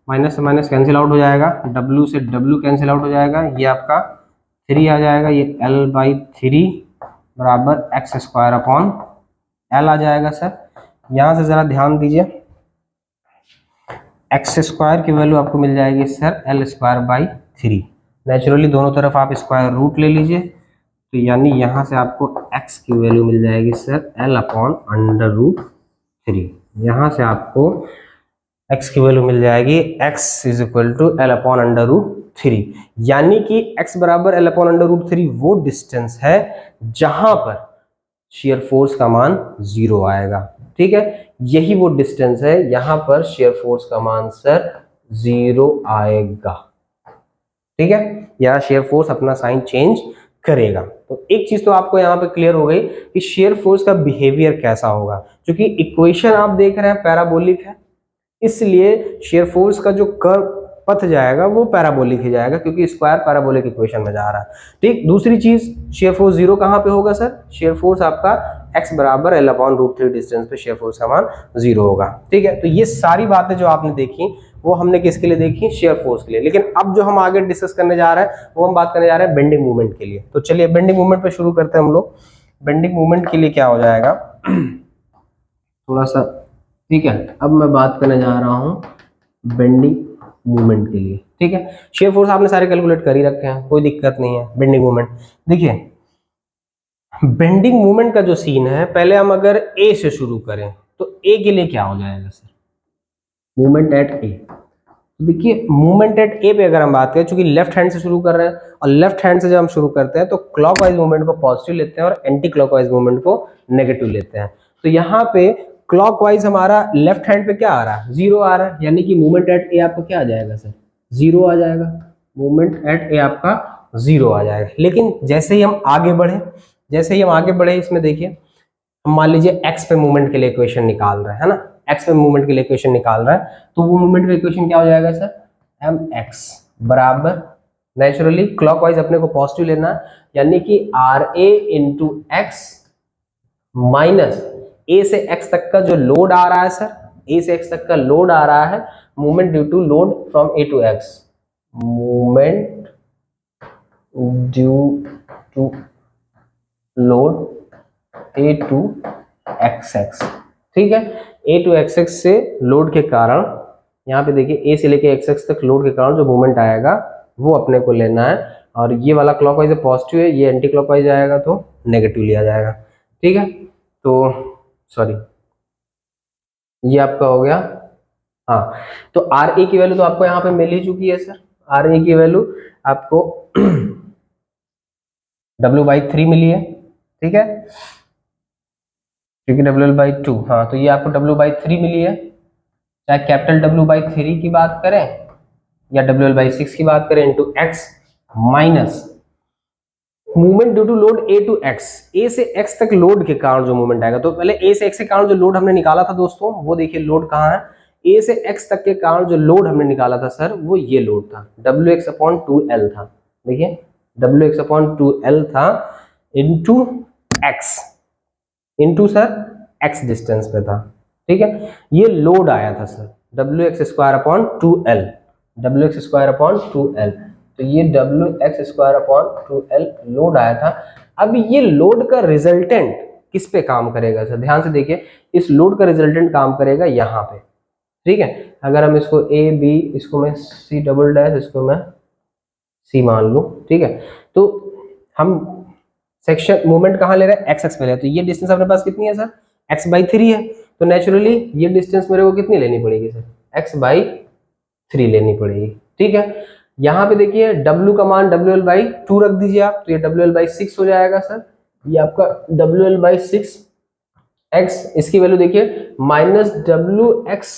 माइनस से माइनस कैंसिल आउट हो जाएगा, W से W कैंसिल आउट हो जाएगा, ये आपका 3 आ जाएगा, ये L/3 बराबर x² अपॉन L आ जाएगा सर। यहाँ से जरा ध्यान दीजिए, x² की वैल्यू आपको मिल जाएगी सर L²/3। नेचुरली दोनों तरफ आप स्क्वायर रूट ले लीजिए, तो यानी यहाँ से आपको x की वैल्यू मिल जाएगी सर L/√3। यहाँ से आपको x की वैल्यू मिल जाएगी x = L/√3, यानी कि x बराबर L/√3 वो डिस्टेंस है जहां पर शेयर फोर्स का मान 0 आएगा। ठीक है, यही वो डिस्टेंस है यहां पर शेयर फोर्स का मान सर 0 आएगा। ठीक है, यहाँ शेयर फोर्स अपना साइन चेंज करेगा। तो एक चीज तो आपको यहाँ पे क्लियर हो गई कि शेयर फोर्स का बिहेवियर कैसा होगा। क्योंकि इक्वेशन आप देख रहे हैं पैराबोलिक है, इसलिए शेयर फोर्स का जो कर्व पथ जाएगा वो पैराबोलिक ही जाएगा, क्योंकि स्क्वायर पैराबोलिक इक्वेशन में जा रहा है। ठीक, दूसरी चीज, शेयर फोर्स 0 कहां पे होगा सर, शेयर फोर्स आपका x बराबर L/√3 डिस्टेंस पे शेयर फोर्स का मान 0 होगा। ठीक है, तो ये सारी बातें जो आपने देखी वो हमने किसके लिए देखी, शेयर फोर्स के लिए। लेकिन अब जो हम आगे डिस्कस करने जा रहे हैं वो हम बात करने जा रहे हैं बेंडिंग मूवमेंट के लिए। तो चलिए बेंडिंग मूवमेंट पे शुरू करते हैं हम लोग। बेंडिंग मूवमेंट के लिए क्या हो जाएगा थोड़ा सा, ठीक है, अब मैं बात करने जा रहा हूं बेंडिंग मूवमेंट के लिए। ठीक है, शेयर फोर्स आपने सारे कैलकुलेट कर ही रखे हैं, कोई दिक्कत नहीं है। बेंडिंग मूवमेंट देखिए, बेंडिंग मूवमेंट का जो सीन है, पहले हम अगर ए से शुरू करें तो ए के लिए क्या हो जाएगा सर, मूवमेंट एट ए। देखिए मूवमेंट एट ए पे अगर हम बात करें, चूंकि लेफ्ट हैंड से शुरू कर रहे हैं और लेफ्ट हैंड से जब हम शुरू करते हैं तो क्लॉकवाइज मूवमेंट को पॉजिटिव लेते हैं और एंटी क्लॉकवाइज मूवमेंट को नेगेटिव लेते हैं। तो यहाँ पे क्लॉकवाइज हमारा लेफ्ट हैंड पे क्या आ रहा है, 0 आ रहा है, यानी कि मूवमेंट एट ए आपका क्या आ जाएगा सर, 0 आ जाएगा। मूवमेंट एट ए आपका 0 आ जाएगा। लेकिन जैसे ही हम आगे बढ़े इसमें देखिए, हम मान लीजिए x पे मूवमेंट के लिए इक्वेशन निकाल रहे हैं, है ना, x पे मूवमेंट के लिए इक्वेशन निकाल रहे हैं, तो वो मूवमेंट का इक्वेशन क्या हो जाएगा सर, mx बराबर, नेचुरली क्लॉकवाइज अपने को पॉजिटिव लेना है, यानी कि RA × x माइनस a से x तक का जो लोड आ रहा है सर, a से x तक का लोड आ रहा है, movement due to load from a to x, movement due to load A to XX। ठीक है, A to XX से लोड के कारण, यहाँ पे देखिए A से लेके XX तक लोड के कारण जो मूवमेंट आएगा वो अपने को लेना है। और ये वाला क्लॉकवाइज पॉजिटिव है, ये एंटी क्लॉकवाइज आएगा तो नेगेटिव लिया जाएगा। ठीक है, तो सॉरी ये आपका हो गया। हाँ, तो RA की वैल्यू तो आपको यहाँ पे मिल ही चुकी है सर, RA की वैल्यू आपको W/3 मिली है। ठीक है, क्योंकि WL/2, हाँ, तो ये आपको W/3 मिली है। चाहे कैपिटल W/3 की बात करें या WL/6 की बात करें, into x minus movement due to load A to x, A से x तक लोड के कारण जो मूवमेंट आएगा। तो पहले A से x के कारण जो लोड हमने निकाला था दोस्तों, वो देखिए लोड कहाँ है, A से x तक के कारण जो लोड हमने निकाला था सर, वो ये लोड था, WX/2L था। देखिए WX/2L था into x, into sir x distance पे था। ठीक है, ये लोड आया था सर WX²/2L, WX²/2L, तो ये WX² अपॉन 2L लोड आया था। अब ये लोड का रिजल्टेंट किस पे काम करेगा सर, ध्यान से देखिए, इस लोड का रिजल्टेंट काम करेगा यहाँ पे, ठीक है। अगर हम इसको ए बी, इसको मैं सी डबल डैश, इसको मैं सी मान लूँ, ठीक है। तो हम सेक्शन मूवमेंट कहाँ ले रहे हैं, एक्स एक्स पे ले रहे हैं, तो ये डिस्टेंस अपने पास कितनी है सर, एक्स बाई 3 है। तो नेचुरली ये डिस्टेंस मेरे को कितनी लेनी पड़ेगी सर, एक्स बाई 3 लेनी पड़ेगी, ठीक है। यहाँ पे देखिए डब्ल्यू का मान डब्ल्यू एल बाई 2 रख दीजिए आप, तो ये डब्ल्यू एल बाई 6 हो जाएगा सर, ये आपका डब्ल्यू एल बाई 6 एक्स, इसकी वैल्यू देखिए minus W x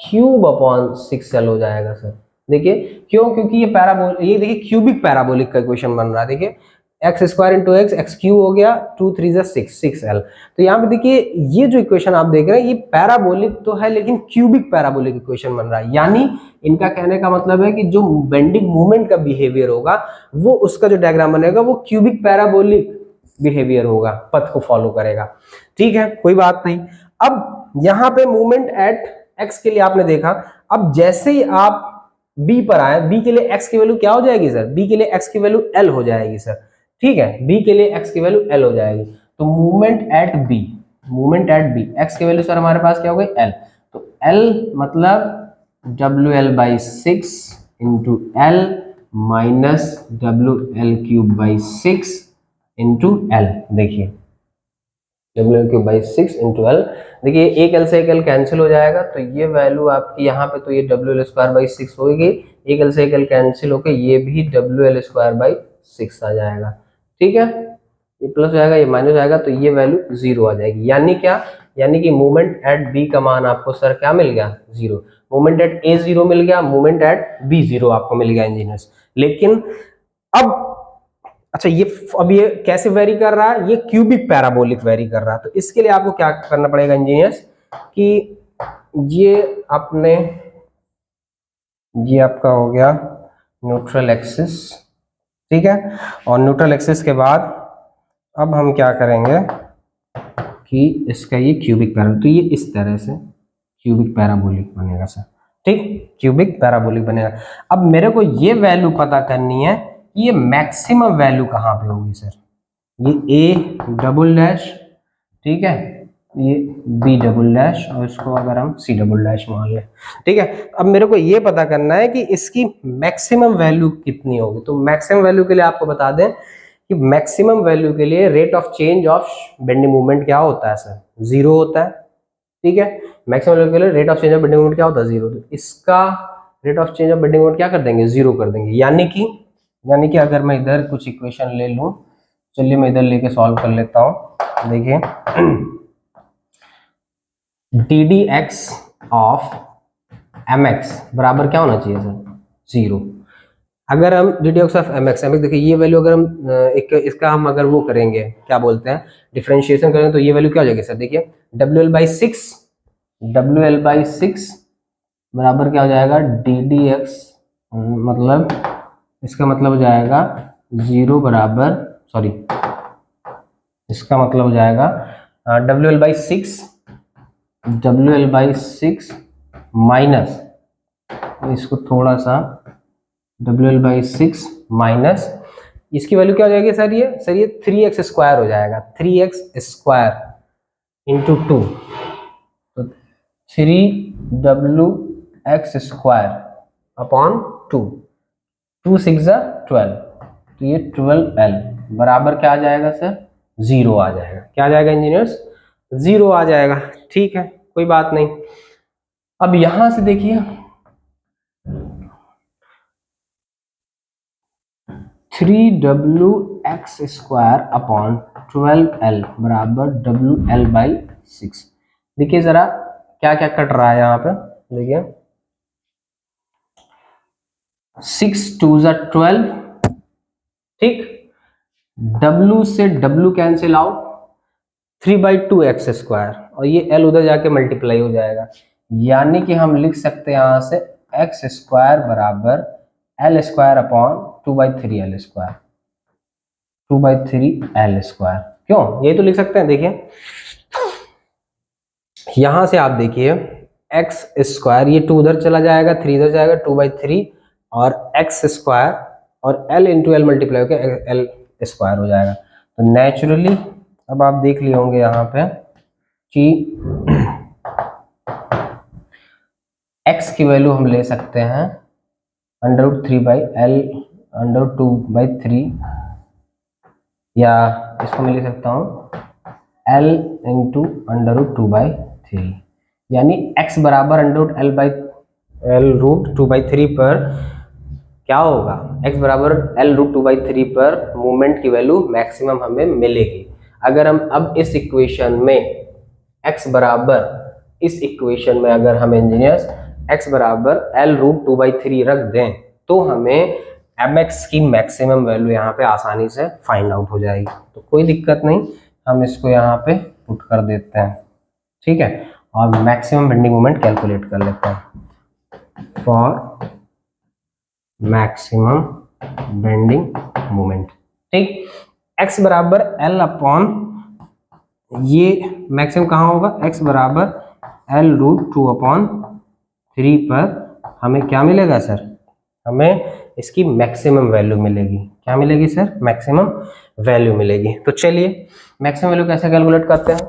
cube upon 6 L हो जाएगा सर। देखिए क्यों, क्योंकि ये ये देखिए क्यूबिक पैराबोलिक का इक्वेशन बन रहा है, देखिए x square into x, x Q हो गया, 2 3 जा 6, 6l। तो यहाँ पे देखिए ये जो इक्वेशन आप देख रहे हैं ये पैराबोलिक तो है लेकिन क्यूबिक पैराबोलिक इक्वेशन बन रहा है, यानी इनका कहने का मतलब है कि जो बेंडिंग मूवमेंट का बिहेवियर होगा वो उसका जो डायग्राम बनेगा वो क्यूबिक पैराबोलिक बिहेवियर होगा, पथ को फॉलो करेगा, ठीक है, कोई बात नहीं। अब यहाँ पे मूवमेंट एट एक्स के लिए आपने देखा, अब जैसे ही आप बी पर आए, बी के लिए एक्स की वैल्यू क्या हो जाएगी सर, बी के लिए एक्स की वैल्यू एल हो जाएगी सर, ठीक है, बी के लिए एक्स की वैल्यू एल हो जाएगी। तो movement at B, movement at B, X की वैल्यू सर हमारे पास क्या हो गई एल, तो एल मतलब W L by 6 into L minus W L cube by 6 into L, देखिए W L cube by 6 into L, देखिए एक एल से एक एल कैंसिल हो जाएगा, तो ये वैल्यू आपकी यहाँ पे तो ये डब्ल्यू एल स्क्वायर बाई 6 होगी, एक एल से एक एल कैंसिल होकर ये भी डब्ल्यू एल स्क्वायर बाई 6 आ जाएगा, ठीक है, ये प्लस हो जाएगा ये माइनस हो जाएगा, तो ये वैल्यू 0 आ जाएगी, यानी क्या, यानी कि मूवमेंट एट बी का मान आपको सर क्या मिल गया 0, मूवमेंट एट ए 0 मिल गया, मूवमेंट एट बी 0 आपको मिल गया इंजीनियर्स। लेकिन अब अच्छा ये अब ये कैसे वेरी कर रहा है, ये क्यूबिक पैराबोलिक वेरी कर रहा है, तो इसके लिए आपको क्या करना पड़ेगा इंजीनियर्स कि ये अपने, ये आपका हो गया न्यूट्रल एक्सिस, ठीक है, और न्यूट्रल एक्सिस के बाद अब हम क्या करेंगे कि इसका ये क्यूबिक पैरा, तो ये इस तरह से क्यूबिक पैराबोलिक बनेगा सर, ठीक, क्यूबिक पैराबोलिक बनेगा। अब मेरे को ये वैल्यू पता करनी है कि ये मैक्सिमम वैल्यू कहाँ पे होगी सर, ये ए डबल डैश, ठीक है, ये बी डबल डैश, और इसको अगर हम सी डबल डैश मान लें, ठीक है। अब मेरे को ये पता करना है कि इसकी मैक्सिमम वैल्यू कितनी होगी, तो मैक्सिमम वैल्यू के लिए आपको बता दें कि मैक्सिमम वैल्यू के लिए rate of change of bending movement क्या होता है सर, 0 होता है, ठीक है, मैक्सिमम वैल्यू के लिए rate of change of bending movement क्या होता है 0, तो इसका rate of change of bending movement क्या कर देंगे 0 कर देंगे, यानी कि अगर मैं इधर कुछ इक्वेशन ले लूं, चलिए मैं इधर लेके सॉल्व कर लेता हूं, देखिए D D X of M X बराबर क्या होना चाहिए सर 0। अगर हम D D X of M X देखिए ये वैल्यू अगर हम इसका हम अगर वो करेंगे क्या बोलते हैं डिफरेंशिएशन करेंगे, तो ये वैल्यू क्या हो जाएगी सर, देखिए डब्ल्यू एल बाई 6 बराबर क्या हो जाएगा डी डी एक्स, मतलब इसका मतलब हो जाएगा 0 बराबर, सॉरी इसका मतलब हो जाएगा डब्ल्यू एल बाई 6 माइनस, इसको थोड़ा सा डब्ल्यू एल बाई 6 माइनस, इसकी वैल्यू क्या हो जाएगी सर, ये 3x स्क्वायर हो जाएगा, 3x स्क्वायर इंटू 2, तो 3wx स्क्वायर अपॉन 2, 2 6 12, तो ये 12l बराबर क्या आ जाएगा सर 0 आ जाएगा, क्या आ जाएगा इंजीनियर्स 0 आ जाएगा, ठीक है, कोई बात नहीं। अब यहां से देखिए 3wx स्क्वायर अपॉन 12l बराबर wl बाई 6, देखिए जरा क्या क्या कट रहा है यहाँ पे, देखिए 6 2 12, ठीक, w से w cancel out, 3/2x square, और ये l उधर जाके मल्टीप्लाई हो जाएगा, यानी कि हम लिख सकते हैं यहां से x स्क्वायर बराबर l square upon 2/3l square, 2/3l square, क्यों यही तो लिख सकते हैं, देखिए यहां से आप देखिए x स्क्वायर, ये 2 उधर चला जाएगा, 3 इधर जाएगा, 2/3 और x स्क्वायर और l इंटू एल मल्टीप्लाई होकर l स्क्वायर हो जाएगा, तो नेचुरली अब आप देख लिए होंगे यहाँ पे कि x की वैल्यू हम ले सकते हैं √3/L √2/3, या इसको मैं लिख सकता हूँ L इंटू √2/3, यानी x बराबर √2/3 पर क्या होगा, x बराबर L√2/3 पर मूवमेंट की वैल्यू मैक्सिमम हमें मिलेगी। अगर हम अब इस इक्वेशन में x बराबर, इस इक्वेशन में अगर हम इंजीनियर्स x बराबर L√2/3 रख दें तो हमें mx की मैक्सिमम वैल्यू यहाँ पे आसानी से फाइंड आउट हो जाएगी। तो कोई दिक्कत नहीं, हम इसको यहाँ पे पुट कर देते हैं, ठीक है, और मैक्सिमम बेंडिंग मोमेंट कैलकुलेट कर लेते हैं। फॉर मैक्सिमम बेंडिंग मोमेंट, ठीक, x बराबर L अपॉन, ये मैक्सिमम कहाँ होगा, x बराबर L√2/3 पर हमें क्या मिलेगा सर, हमें इसकी मैक्सिमम वैल्यू मिलेगी। क्या मिलेगी सर, मैक्सिमम वैल्यू मिलेगी। तो चलिए मैक्सिमम वैल्यू कैसे कैलकुलेट करते हैं।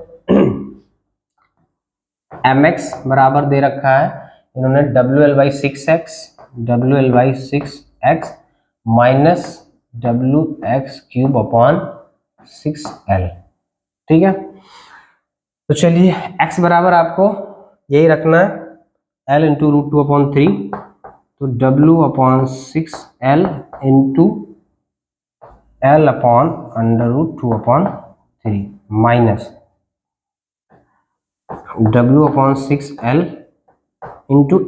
mx बराबर दे रखा है इन्होंने WL/6x माइनस WX³/6L, ठीक है। तो चलिए x बराबर आपको यही रखना है L इंटू √2/3, तो W/6L into L/√2/3 minus W/6L into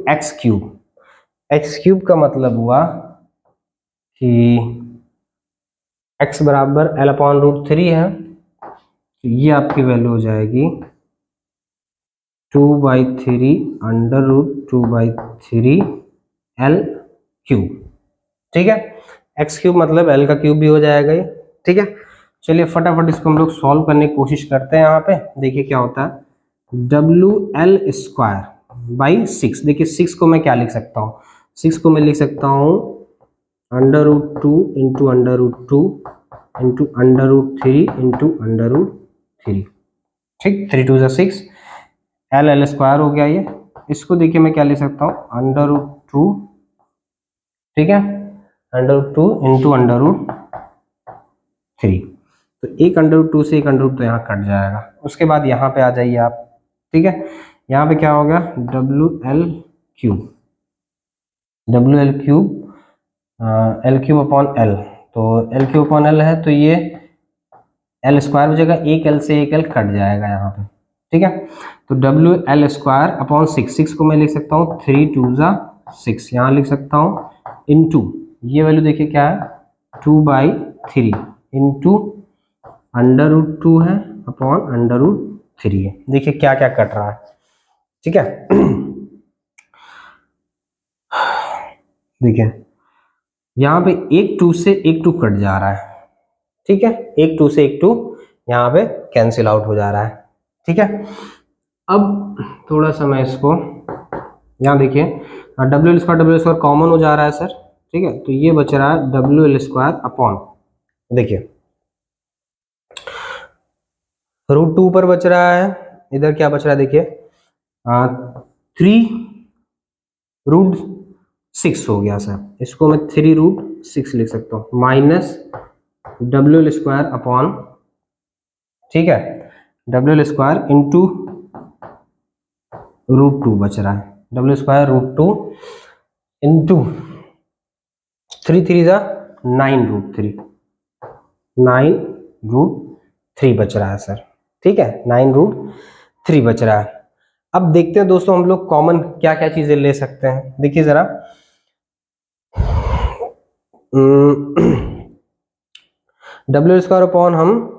x³ का मतलब हुआ कि x बराबर L/√3 है, तो ये आपकी वैल्यू हो जाएगी 2/3 √2/3 L³, ठीक है। x³ मतलब L का क्यूब भी हो जाएगा ये, ठीक है। चलिए फटाफट इसको हम लोग सॉल्व करने की कोशिश करते हैं। यहाँ पे देखिए क्या होता है, WL²/6, देखिए 6 को मैं क्या लिख सकता हूँ, 6 को मैं लिख सकता हूँ √2 इंटू √2 इंटू √3 ठीक, 3 2 जा 6, L² हो गया ये। इसको देखिए मैं क्या लिख सकता हूँ √2, ठीक है, √2 इंटू √3, तो एक √2 से एक √2 यहाँ कट जाएगा। उसके बाद यहाँ पे आ जाइए आप, ठीक है, यहाँ पे क्या हो गया L³ तो L³ है, तो ये L² हो जाएगा, एक L से एक L कट जाएगा यहाँ पे, ठीक है। तो WL²/6, 6 को मैं लिख सकता हूँ 3 2 जा 6, यहाँ लिख सकता हूँ इंटू, ये वैल्यू देखिए क्या है 2/3 इंटू √2 है अपॉन √3 है। देखिए क्या क्या कट रहा है, ठीक है। देखिए यहाँ पे एक 2 से एक 2 कट जा रहा है, ठीक है, एक 2 से एक 2 यहाँ पे कैंसिल आउट हो जा रहा है, ठीक है। अब थोड़ा सा मैं इसको यहाँ देखिए WL² कॉमन हो जा रहा है सर, ठीक है, तो ये बच रहा है WL² अपॉन, देखिए √2 पर बच रहा है, इधर क्या बच रहा है देखिए 3√6 हो गया सर, इसको मैं 3√6 लिख सकता हूँ माइनस WL² अपॉन, ठीक है, WL² इंटू √2 बच रहा है, WL² √2 इंटू 3 3 जा 9√3 बच रहा है सर, ठीक है, 9√3 बच रहा है। अब देखते हैं दोस्तों हम लोग कॉमन क्या क्या चीजें ले सकते हैं, देखिए जरा WL² अपॉन हम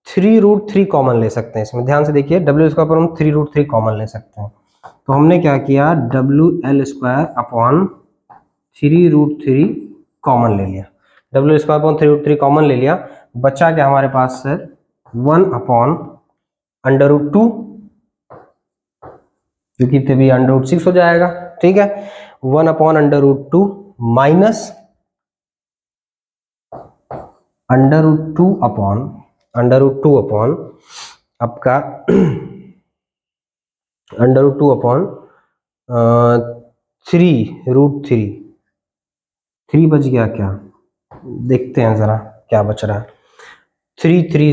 3√3 कॉमन ले सकते हैं इसमें, ध्यान से देखिए WL² पर हम 3√3 कॉमन ले सकते हैं। तो हमने क्या किया WL² अपॉन 3√3 कॉमन ले लिया, WL² अपॉन 3√3 कॉमन ले लिया, बचा क्या हमारे पास सर 1 अपॉन √2, क्योंकि तभी √6 हो जाएगा, ठीक है, 1 upon √2 minus √2 upon under root 2 upon आपका अंडर रूट 2 अपॉन 3√3, 3 बच गया क्या, देखते हैं जरा क्या बच रहा है। 3 3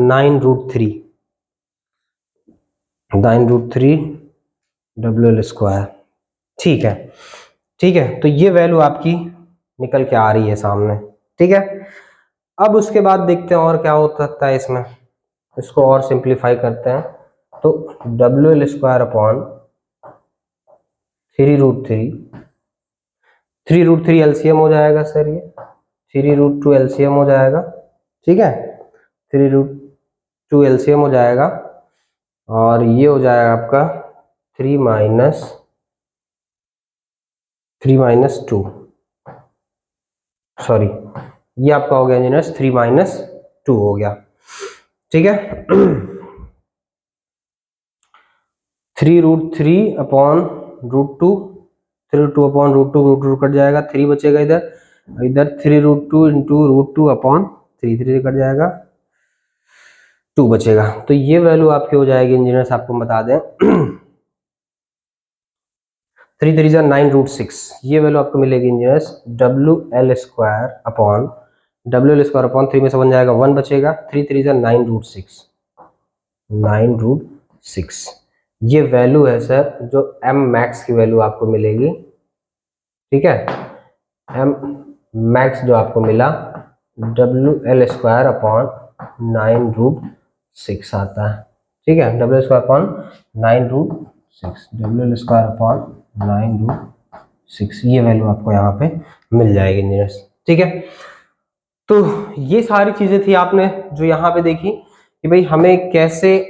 9√3, 9√3 WL²। ठीक है, ठीक है, तो ये वैल्यू आपकी निकल के आ रही है सामने। ठीक है, अब उसके बाद देखते हैं और क्या हो सकता है इसमें, इसको और सिंप्लीफाई करते हैं। तो WL² अपॉन 3√3, 3√3 एलसीएम हो जाएगा सर, ये 3√2 एलसीएम हो जाएगा। ठीक है, 3√2 एलसीएम हो जाएगा और ये हो जाएगा आपका 3 - 2, सॉरी ये आपका हो गया इंजीनियर्स 3 - 2 हो गया। ठीक है, 3√3 अपॉन √2, 3√2 अपॉन √2 कट जाएगा, 3 बचेगा इधर, इधर 3√2 इंटू √2 अपॉन 3 कट जाएगा, 2 बचेगा। तो ये वैल्यू आपकी हो जाएगी इंजीनियर्स, आपको बता दें 3 3 9√6, ये वैल्यू आपको मिलेगी इंजीनियर्स WL² अपॉन 3 में से बन जाएगा 1 बचेगा, 3 3 9√6, 9√6 ये वैल्यू है सर जो एम मैक्स की वैल्यू आपको मिलेगी। ठीक है, एम मैक्स जो आपको मिला WL² अपॉन 9√6 आता है। ठीक है, WL² अपॉन 9√6, WL² अपॉन 9√6 ये वैल्यू आपको यहाँ पे मिल जाएगी इंजीनियर्स। ठीक है, तो ये सारी चीजें थी आपने जो यहाँ पे देखी कि भाई हमें कैसे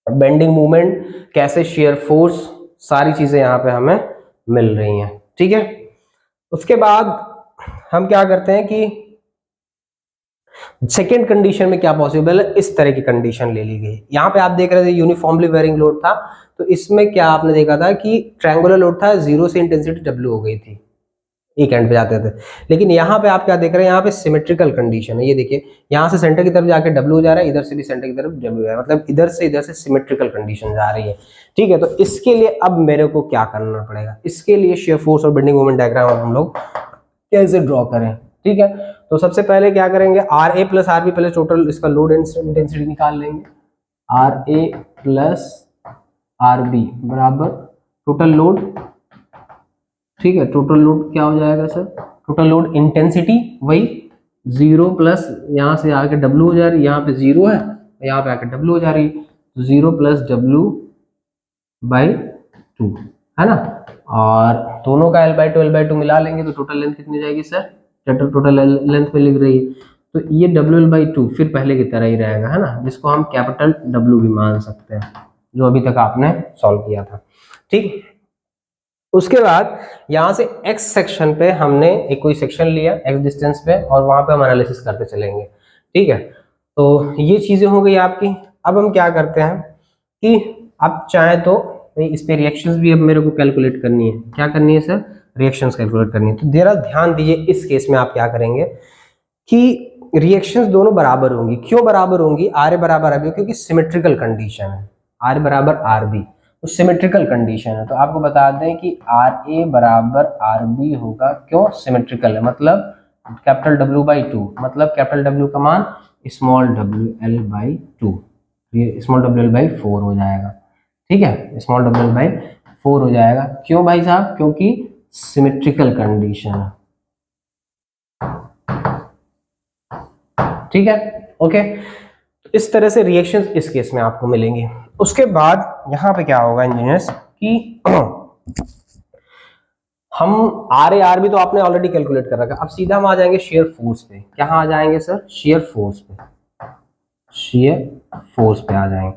बेंडिंग मूवमेंट, कैसे शेयर फोर्स, सारी चीजें यहाँ पे हमें मिल रही हैं। ठीक है, उसके बाद हम क्या करते हैं कि सेकेंड कंडीशन में क्या पॉसिबल है, इस तरह की कंडीशन ले ली गई। यहाँ पे आप देख रहे थे यूनिफॉर्मली वेरिंग लोड था, तो इसमें क्या आपने देखा था कि ट्रायंगुलर लोड था, 0 से इंटेंसिटी W हो गई थी, एक एंड पे जाते थे। लेकिन यहाँ पे आप क्या देख रहे हैं, यहाँ पे सिमेट्रिकल कंडीशन है। ये देखिए यहाँ से सेंटर की तरफ जाके W जा रहा है, इधर से भी सेंटर की तरफ W जा रहा है, मतलब इधर से सिमेट्रिकल कंडीशन जा रही है। ठीक है, तो इसके लिए अब मेरे को क्या करना पड़ेगा, इसके लिए शेयर फोर्स और बेंडिंग मोमेंट डायग्राम हम लोग कैसे ड्रॉ करें। ठीक है, तो सबसे पहले क्या करेंगे, RA plus RB plus total इसका लोड इंटेंसिटी निकाल लेंगे। RA प्लस RB बराबर टोटल लोड। ठीक है, टोटल लोड क्या हो जाएगा सर, टोटल लोड इंटेंसिटी वही 0 प्लस यहाँ से आके W हो जा रही है, यहाँ पे 0 है, यहाँ पे आके W हो जा रही है, 0 प्लस W/2 है ना, और दोनों का L/2 मिला लेंगे तो टोटल लेंथ कितनी जाएगी सर, टोटल लेंथ में लिख रही है, तो ये WL/2 फिर पहले की तरह ही रहेगा, है ना, जिसको हम कैपिटल W भी मान सकते हैं, जो अभी तक आपने सॉल्व किया था। ठीक, उसके बाद यहाँ से x सेक्शन पे हमने एक कोई सेक्शन लिया x डिस्टेंस पे, और वहां पे हम एनालिसिस करते चलेंगे। ठीक है, तो ये चीजें हो गई आपकी। अब हम क्या करते हैं कि आप चाहे तो इस पे रिएक्शंस भी अब मेरे को कैलकुलेट करनी है। क्या करनी है सर, रिएक्शंस कैलकुलेट करनी है। तो जरा ध्यान दीजिए, इस केस में आप क्या करेंगे कि रिएक्शंस दोनों बराबर होंगी। क्यों बराबर होंगी, RA बराबर RB, क्योंकि सिमेट्रिकल कंडीशन है, RA बराबर RB तो सिमेट्रिकल कंडीशन है। तो आपको बता दें कि RA बराबर RB होगा, क्यों, सिमेट्रिकल है, मतलब कैपिटल W/2, मतलब कैपिटल W का मान स्मॉल WL/2, ये स्मॉल WL/4 हो जाएगा। ठीक है, स्मॉल WL/4 हो जाएगा। क्यों भाई साहब, क्योंकि सिमेट्रिकल कंडीशन है। ठीक है, ओके, इस तरह से रिएक्शंस इस केस में आपको मिलेंगे। उसके बाद यहाँ पे क्या होगा इंजीनियर्स कि हम RA RB तो आपने ऑलरेडी कैलकुलेट कर रखा है। अब सीधा हम आ जाएंगे शेयर फोर्स पे। कहाँ आ जाएंगे सर, शेयर फोर्स पे, शेयर फोर्स पे आ जाएंगे।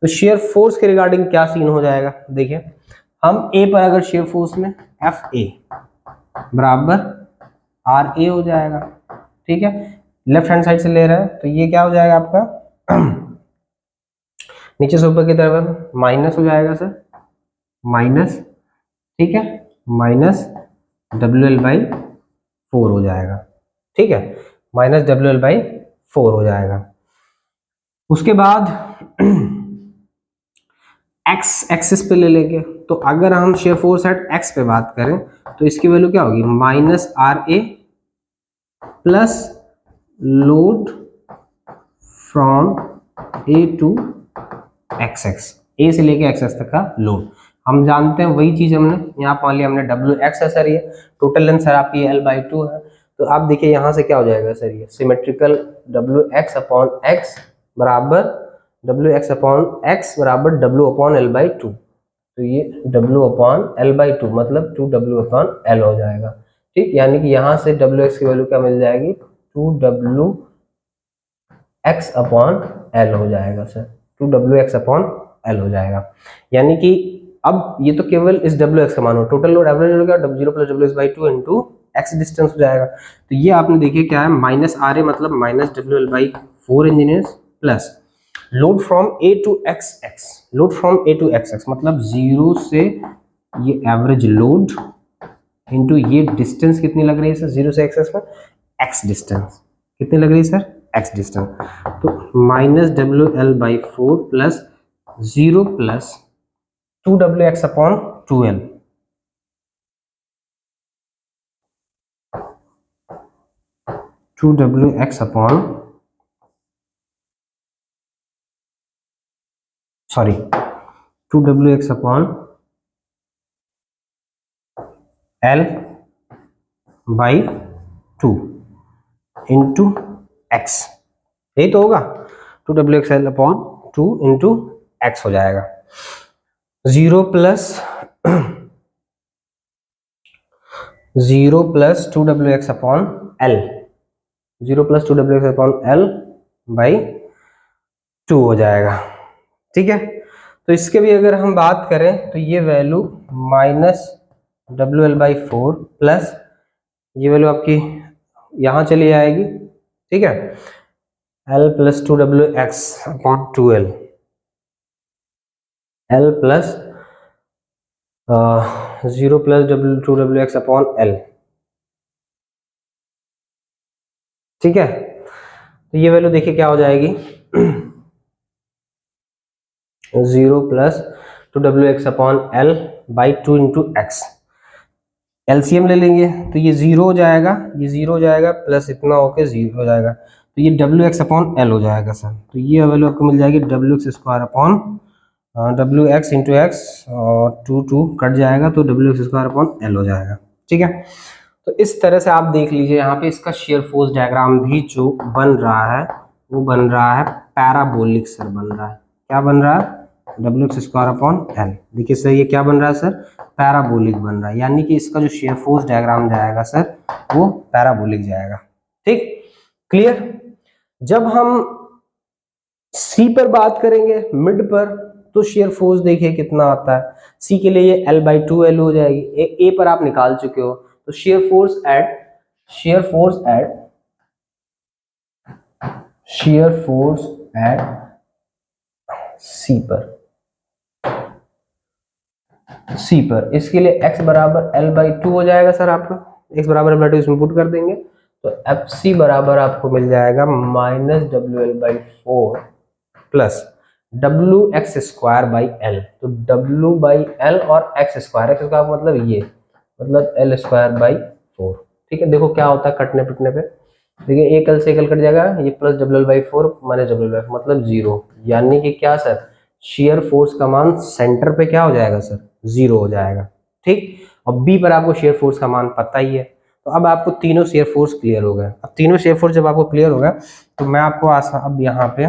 तो शेयर फोर्स के रिगार्डिंग क्या सीन हो जाएगा, देखिए हम A पर अगर शेयर फोर्स में FA बराबर RA हो जाएगा। ठीक है, लेफ्ट हैंड साइड से ले रहे हैं तो ये क्या हो जाएगा आपका नीचे से ऊपर की तरफ माइनस हो जाएगा सर, माइनस, ठीक है, माइनस WL/4 हो जाएगा। ठीक है, माइनस WL/4 4 हो जाएगा। उसके बाद एक्स एक्सिस पे ले लेंगे, तो अगर हम शेयर फोर्स एट एक्स पे बात करें तो इसकी वैल्यू क्या होगी, minus R A plus load from A to X X, A से लेके एक्स एक्स तक का लोड। हम जानते हैं वही चीज हमने यहाँ मान लिया, हमने डब्ल्यू एक्स है सर, ये टोटल लेंथ सर आपकी एल बाई 2 है। तो आप देखिए यहाँ से क्या हो जाएगा सर, ये symmetrical W X upon x बराबर डब्ल्यू एक्स अपॉन एक्स बराबर डब्ल्यू अपॉन एल बाई 2। तो ये डब्ल्यू अपॉन एल बाई 2 मतलब 2 डब्ल्यू अपॉन एल हो जाएगा। ठीक, यानी कि यहाँ से डब्ल्यू एक्स की वैल्यू क्या मिल जाएगी, 2 डब्ल्यू एक्स अपॉन एल हो जाएगा sir, 2 W X upon L हो जाएगा। यानी कि अब ये तो केवल इस डब्ल्यू एक्स का मान हो, टोटल लोड एवरेज लोड क्या, 0 plus W x by 2 into x distance हो जाएगा। तो ये आपने देखिए क्या है, माइनस आर ए मतलब minus W L by 4 engineers plus load from A to X X, load from A to X X मतलब 0 से ये एवरेज लोड इंटू ये डिस्टेंस कितनी लग रही है सर, 0 से एक्स एक्स में एक्स डिस्टेंस कितनी लग रही है सर, एक्स डिस्टेंस। तो minus W L by 4 plus 0 plus 2 W X upon 2 L, two W X upon sorry 2 W X upon L by 2 into x, यही तो होगा, 2 W x L upon 2 into x हो जाएगा। 0 plus 2 W X upon L, 0 plus 2 W X upon L by 2 हो जाएगा। ठीक है, तो इसके भी अगर हम बात करें तो ये value minus W L by 4 plus ये वैल्यू आपकी यहाँ चली आएगी। ठीक है, L plus 2 W X upon 2 L, L plus 0 plus two W X upon L. ठीक है, तो ये वैल्यू देखिए क्या हो जाएगी, 0 plus 2 W X upon L by 2 into x, LCM ले लेंगे तो ये 0 हो जाएगा, ये 0 हो जाएगा प्लस इतना होके 0 हो जाएगा, तो ये डब्ल्यू एक्स अपॉन एल हो जाएगा सर। तो ये वैल्यू आपको मिल जाएगी W X square upon W x into x और 2 कट जाएगा तो W X square upon L हो जाएगा। ठीक है, तो इस तरह से आप देख लीजिए यहाँ पे इसका शेयर फोर्स डायग्राम भी जो बन रहा है वो बन रहा है पैराबोलिक सर, बन रहा है, क्या बन रहा है, W X square upon L. देखिए सर ये क्या बन रहा है सर, पैराबोलिक बन रहा है, यानी कि इसका जो शेयर फोर्स डायग्राम जाएगा सर वो पैराबोलिक जाएगा। ठीक, क्लियर। जब हम सी पर बात करेंगे मिड पर, तो शेयर फोर्स देखिए कितना आता है, सी के लिए ये एल बाई 2 एल हो जाएगी, ए पर आप निकाल चुके हो, तो शेयर फोर्स एट सी पर इसके लिए x बराबर एल बाई 2 हो जाएगा सर आपका, x बराबर एल बाई 2 इसमें पुट कर देंगे तो एफ सी बराबर आपको मिल जाएगा minus W L by 4 plus W X square by L. तो डब्ल्यू बाई एल और एक्स स्क्वायर मतलब ये मतलब एल स्क्वायर बाई 4। ठीक है, देखो क्या होता है कटने पिटने पे, देखिए एक एल से एक एल कट जाएगा, ये plus W L by 4 minus W L by मतलब 0, यानी कि क्या सर, शेयर फोर्स का मान सेंटर पे क्या हो जाएगा सर, 0 हो जाएगा। ठीक, और बी पर आपको शेयर फोर्स का मान पता ही है, तो अब आपको तीनों शेयर फोर्स क्लियर हो गए। अब तीनों शेयर फोर्स जब आपको क्लियर हो गया तो मैं आपको अब यहाँ पे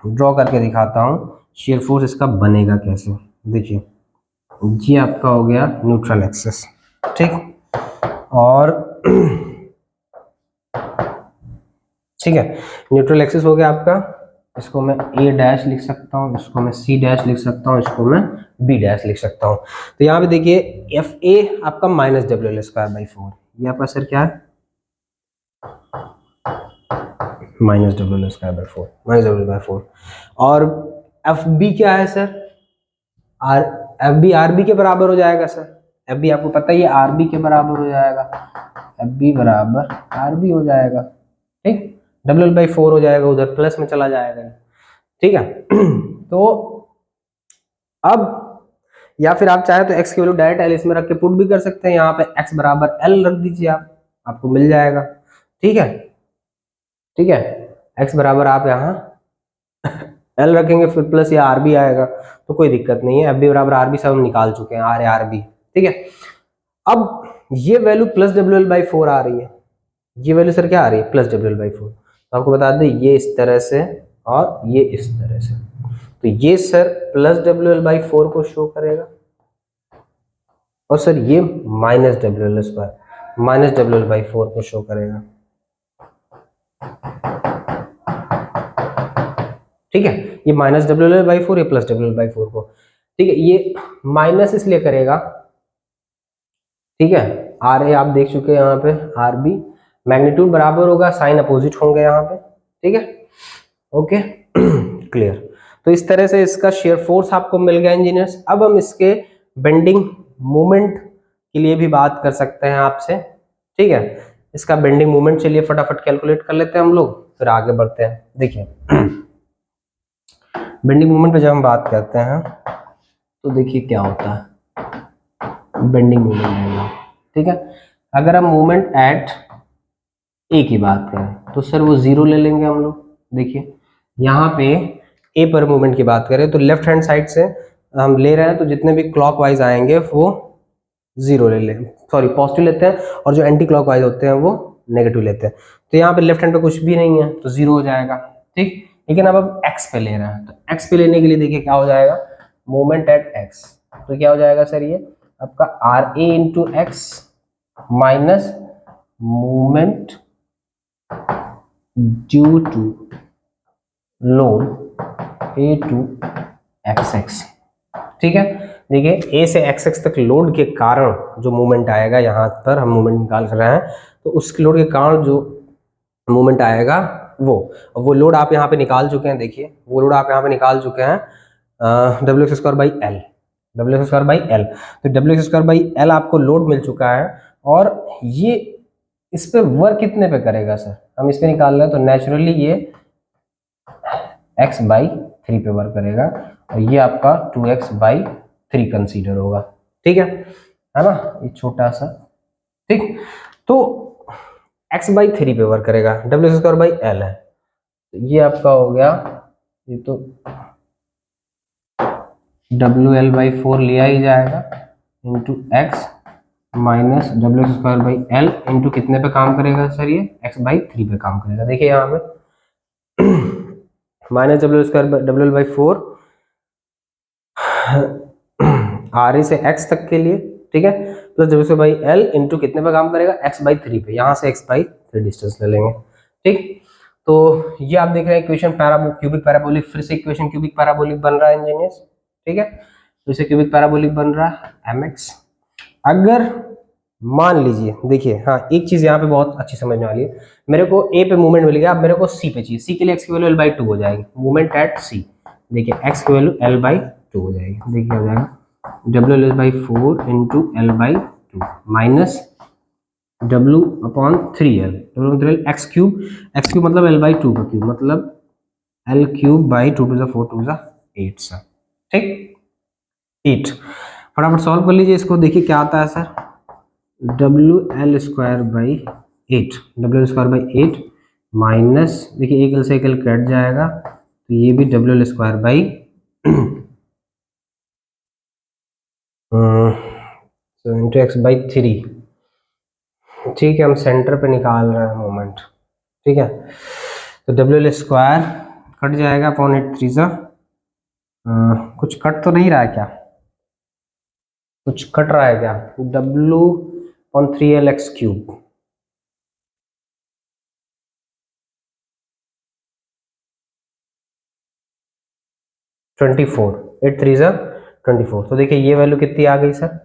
ड्रॉ करके दिखाता हूँ शेयर फोर्स इसका बनेगा कैसे। देखिए ये आपका हो गया न्यूट्रल एक्सिस, ठीक, और ठीक है, न्यूट्रल एक्सिस हो गया आपका, इसको मैं ए डैश लिख सकता हूँ, इसको मैं सी डैश लिख सकता हूँ, इसको मैं बी डैश लिख सकता हूँ। तो यहाँ पे देखिए एफ ए आपका minus W L square by 4, ये आपका सर क्या है, minus W L square by 4, minus W by 4, और एफ बी क्या है sir, R F B R B के बराबर हो जाएगा सर, एफ बी आपको पता ही है आर बी के बराबर हो जाएगा, एफ बी बराबर आर बी हो जाएगा। ठीक, डब्ल्यू एल बाई 4 हो जाएगा, उधर प्लस में चला जाएगा, ठीक है। तो अब या फिर आप चाहे तो x की वैल्यू डायरेक्ट एल इसमें रख के पुट भी कर सकते हैं, यहाँ पे x बराबर एल रख दीजिए, आप आपको मिल जाएगा, ठीक है, ठीक है। x बराबर आप यहाँ एल रखेंगे, फिर प्लस या आर बी आएगा, तो कोई दिक्कत नहीं है, एफ बी बराबर आर बी सब हम निकाल चुके हैं, आर ए आर बी, ठीक है। अब ये value plus W L by 4 आ रही है, ये वैल्यू सर क्या आ रही है, प्लस डब्ल्यू एल बाई 4। तो आपको बता दें ये इस तरह से और ये इस तरह से, तो ये sir plus W L by 4 को शो करेगा, और सर ये minus W L square minus W L by 4 को शो करेगा, ठीक है। ये माइनस डब्ल्यू एल बाई 4, ये प्लस डब्ल्यू एल बाई 4 को, ठीक है। ये माइनस इसलिए करेगा, ठीक है, आर ए आप देख चुके हैं यहाँ पे, आर बी मैग्नीट्यूड बराबर होगा, साइन अपोजिट होंगे यहाँ पे, ठीक है, ओके। क्लियर। तो इस तरह से इसका शेयर फोर्स आपको मिल गया इंजीनियर्स। अब हम इसके बेंडिंग मोमेंट के लिए भी बात कर सकते हैं आपसे, ठीक है। इसका बेंडिंग मोमेंट चलिए फटाफट कैलकुलेट कर लेते हैं हम लोग, फिर आगे बढ़ते हैं। देखिए बेंडिंग मोमेंट पे जब हम बात करते हैं तो देखिए क्या होता है, बेंडिंग मोमेंट आएगा, ठीक है। अगर हम मोमेंट एट ए की बात करें तो सर वो जीरो ले लेंगे हम लोग। देखिए यहाँ पे ए पर मूवमेंट की बात करें तो लेफ्ट हैंड साइड से हम ले रहे हैं, तो जितने भी क्लॉकवाइज आएंगे वो जीरो ले लें, सॉरी पॉजिटिव लेते हैं, और जो एंटी क्लॉकवाइज होते हैं वो नेगेटिव लेते हैं। तो यहाँ पे लेफ्ट हैंड पे कुछ भी नहीं है तो जीरो हो जाएगा, ठीक। लेकिन अब हम एक्स पे ले रहे हैं, तो एक्स पे लेने के लिए देखिए क्या हो जाएगा, मोमेंट एट एक्स, तो क्या हो जाएगा सर, ये आपका R A into X minus moment due to load A to X X, ठीक है। देखिए ए से एक्स एक्स तक लोड के कारण जो मूवमेंट आएगा, यहाँ पर हम मूवमेंट निकाल कर रहे हैं, तो उस लोड के कारण जो मूवमेंट आएगा वो लोड आप यहाँ पे निकाल चुके हैं। देखिए वो लोड आप यहाँ पे निकाल चुके हैं, W X square by L, W X square by L. तो W X square by L आपको लोड मिल चुका है, और ये इस पे वर्क कितने पे करेगा सर, हम इस पे निकाल रहे हैं, तो नेचुरली ये x बाई 3 पे वर्क करेगा, और ये आपका 2x बाई 3 कंसीडर होगा, ठीक है ना, ये छोटा सा, ठीक। तो x बाई 3 पे वर्क करेगा, डब्ल्यू स्क्वायर बाई एल है, तो ये आपका हो गया, ये तो डब्ल्यू एल बाई 4 लिया ही जाएगा into X minus W square by L into कितने पे काम करेगा सर, ये x बाई 3 पे काम करेगा। देखिए यहाँ पे minus W square W L by 4 R A से x तक के लिए, ठीक है, plus W square by L into कितने पे काम करेगा, x बाई 3 पे, यहाँ से x बाई 3 डिस्टेंस ले लेंगे, ठीक। तो ये आप देख रहे हैं इक्वेशन क्यूबिक पैराबोलिक, फिर से इक्वेशन क्यूबिक पैराबोलिक बन रहा है इंजीनियर्स, ठीक है। तो इसे क्यूबिक पैराबोलिक बन रहा है mx। अगर मान लीजिए, देखिए हाँ एक चीज यहाँ पे बहुत अच्छी समझने वाली है, मेरे को ए पे मूवमेंट मिल गया, अब मेरे को सी पे चाहिए, सी के लिए एक्स की वैल्यू एल बाई 2 हो जाएगी, मूवमेंट एट सी, देखिए एक्स की वैल्यू एल बाई 2 हो जाएगी, देखिए हो जाएगा W L by 4 into L by 2 minus W upon 3 L, X cube मतलब एल बाई 2 का क्यूब, मतलब L cube by 2 to the 4 to the 8 sir, ठीक 8। फटाफट सॉल्व कर लीजिए इसको, देखिए क्या आता है sir, W L square by 8, W L square by 8 minus, देखिए एक एल से एक एल कट जाएगा, तो ये भी W L square by into x by 3, ठीक है। हम सेंटर पे निकाल रहे हैं मोमेंट, ठीक है, तो डब्ल्यू एल स्क्वायर कट जाएगा अपॉन 8 3 सा, कुछ कट तो नहीं रहा है क्या, कुछ कट रहा है क्या, W upon 3 L X cube, twenty four, 8 3 सा 24। तो देखिए ये वैल्यू कितनी आ गई sir,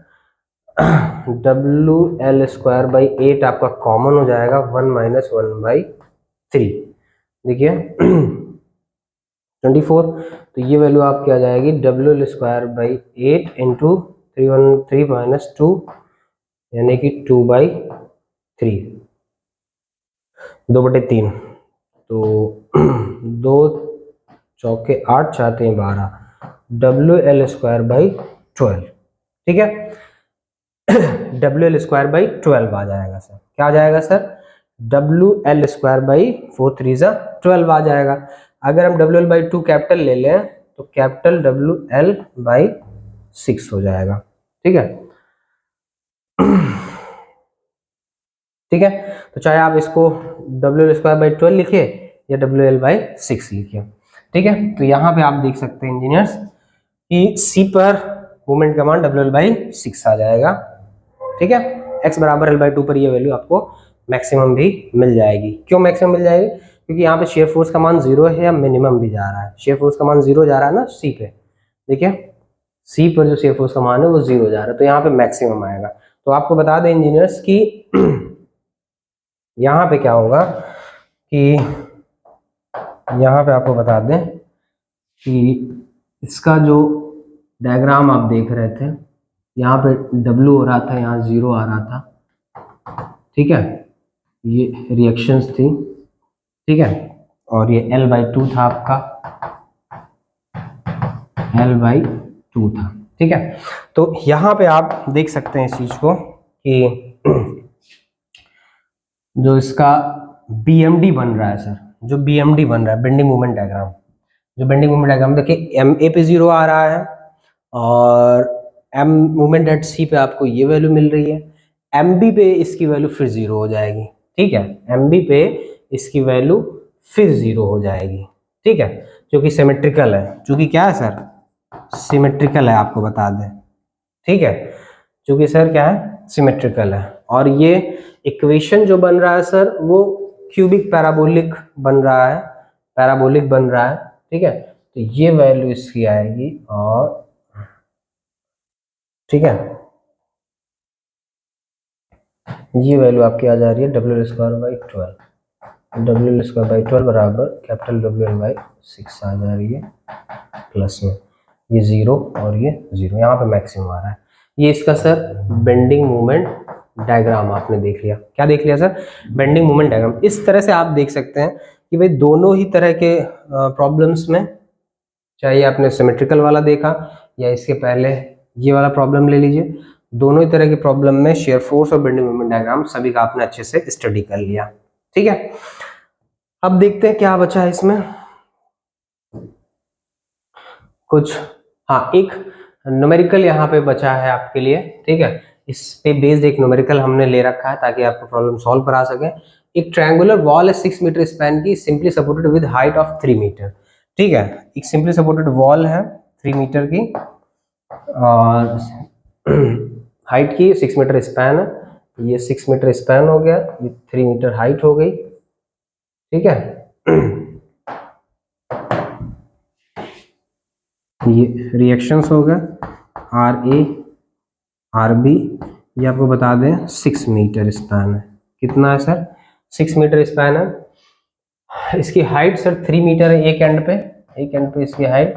W L square by 8 आपका कॉमन हो जाएगा 1 माइनस 1 बाई 3, देखिए 24, तो ये वैल्यू आपकी आ जाएगी W L square by 8 into 3 minus 2 यानी कि 2 बाई 3, 2/3, तो 2 चौके 8 चाहते हैं 12, WL²/12, ठीक है। WL²/12 आ जाएगा सर, क्या आ जाएगा सर, WL²/4 3 12 आ जाएगा। अगर हम WL/2 कैपिटल ले लें तो कैपिटल WL/6 हो जाएगा, ठीक है। ठीक है, तो चाहे आप इसको WL²/12 लिखिए या WL/6 लिखिए, ठीक है। तो यहाँ पे आप देख सकते हैं इंजीनियर्स कि C पर मोमेंट का मान WL/6 आ जाएगा, ठीक है। x बराबर L/2 पर ये वैल्यू आपको मैक्सिमम भी मिल जाएगी। क्यों मैक्सिमम मिल जाएगी, क्योंकि यहाँ पे शेयर फोर्स का मान 0 है या मिनिमम भी जा रहा है। शेयर फोर्स का मान 0 जा रहा है ना C पे, देखिए C पर जो शेयर फोर्स का मान है वो 0 जा रहा है, तो यहाँ पे मैक्सिमम आएगा। तो आपको बता दें इंजीनियर्स की यहाँ पे क्या होगा कि यहाँ पे आपको बता दें कि इसका जो डायग्राम आप देख रहे थे, यहाँ पे W हो रहा था, यहाँ 0 आ रहा था, ठीक है, ये रिएक्शंस थी, ठीक है, और ये L/2 था आपका, L/2 था, ठीक है। तो यहाँ पे आप देख सकते हैं इस चीज को कि जो इसका BMD बन रहा है सर, जो BMD बन रहा है, बेंडिंग मोमेंट डायग्राम, जो बेंडिंग मोमेंट डायग्राम देखिए MA पे 0 आ रहा है और M मोमेंट एट C पे आपको ये वैल्यू मिल रही है, MB पे इसकी वैल्यू फिर 0 हो जाएगी, ठीक है, MB पे इसकी वैल्यू फिर 0 हो जाएगी, ठीक है, जो कि सिमेट्रिकल है, जो कि क्या है सर, सिमेट्रिकल है, आपको बता दें, ठीक है, जो कि सर क्या है, सिमेट्रिकल है। और ये इक्वेशन जो बन रहा है सर वो क्यूबिक पैराबोलिक बन रहा है, पैराबोलिक बन रहा है, ठीक है। तो ये वैल्यू इसकी आएगी और ठीक है, ये वैल्यू आपकी आ जा रही है WL²/12, WL²/12 बराबर कैपिटल WL/6 आ जा रही है, प्लस में ये 0 और ये 0, यहाँ पे मैक्सिमम आ रहा है। ये इसका सर बेंडिंग मोमेंट डायग्राम आपने देख लिया, क्या देख लिया सर, बेंडिंग मोमेंट डायग्राम। इस तरह से आप देख सकते हैं कि भाई दोनों ही तरह के प्रॉब्लम्स में, चाहे आपने सिमेट्रिकल वाला देखा या इसके पहले ये वाला प्रॉब्लम ले लीजिए, दोनों ही तरह के प्रॉब्लम में शेयर फोर्स और बेंडिंग मोमेंट डायग्राम सभी का आपने अच्छे से स्टडी कर लिया, ठीक है। अब देखते हैं क्या बचा है इसमें कुछ, हाँ एक न्यूमेरिकल यहाँ पे बचा है आपके लिए, ठीक है। इस पे बेस्ड एक न्यूमेरिकल हमने ले रखा है ताकि आपको प्रॉब्लम सॉल्व करा सके। एक ट्रायंगुलर वॉल है 6 मीटर स्पैन की, simply supported with height of 3 metre, ठीक है। एक सिंपली सपोर्टेड वॉल है 3 मीटर की और हाइट की 6 मीटर स्पैन है, ये 6 मीटर स्पैन हो गया, ये 3 मीटर हाइट हो गई, ठीक है। ये रिएक्शंस हो गए RA RB, ये आपको बता दें 6 मीटर स्पैन है, कितना है सर, 6 मीटर स्पैन है। इसकी हाइट सर 3 मीटर है, एक एंड पे इसकी हाइट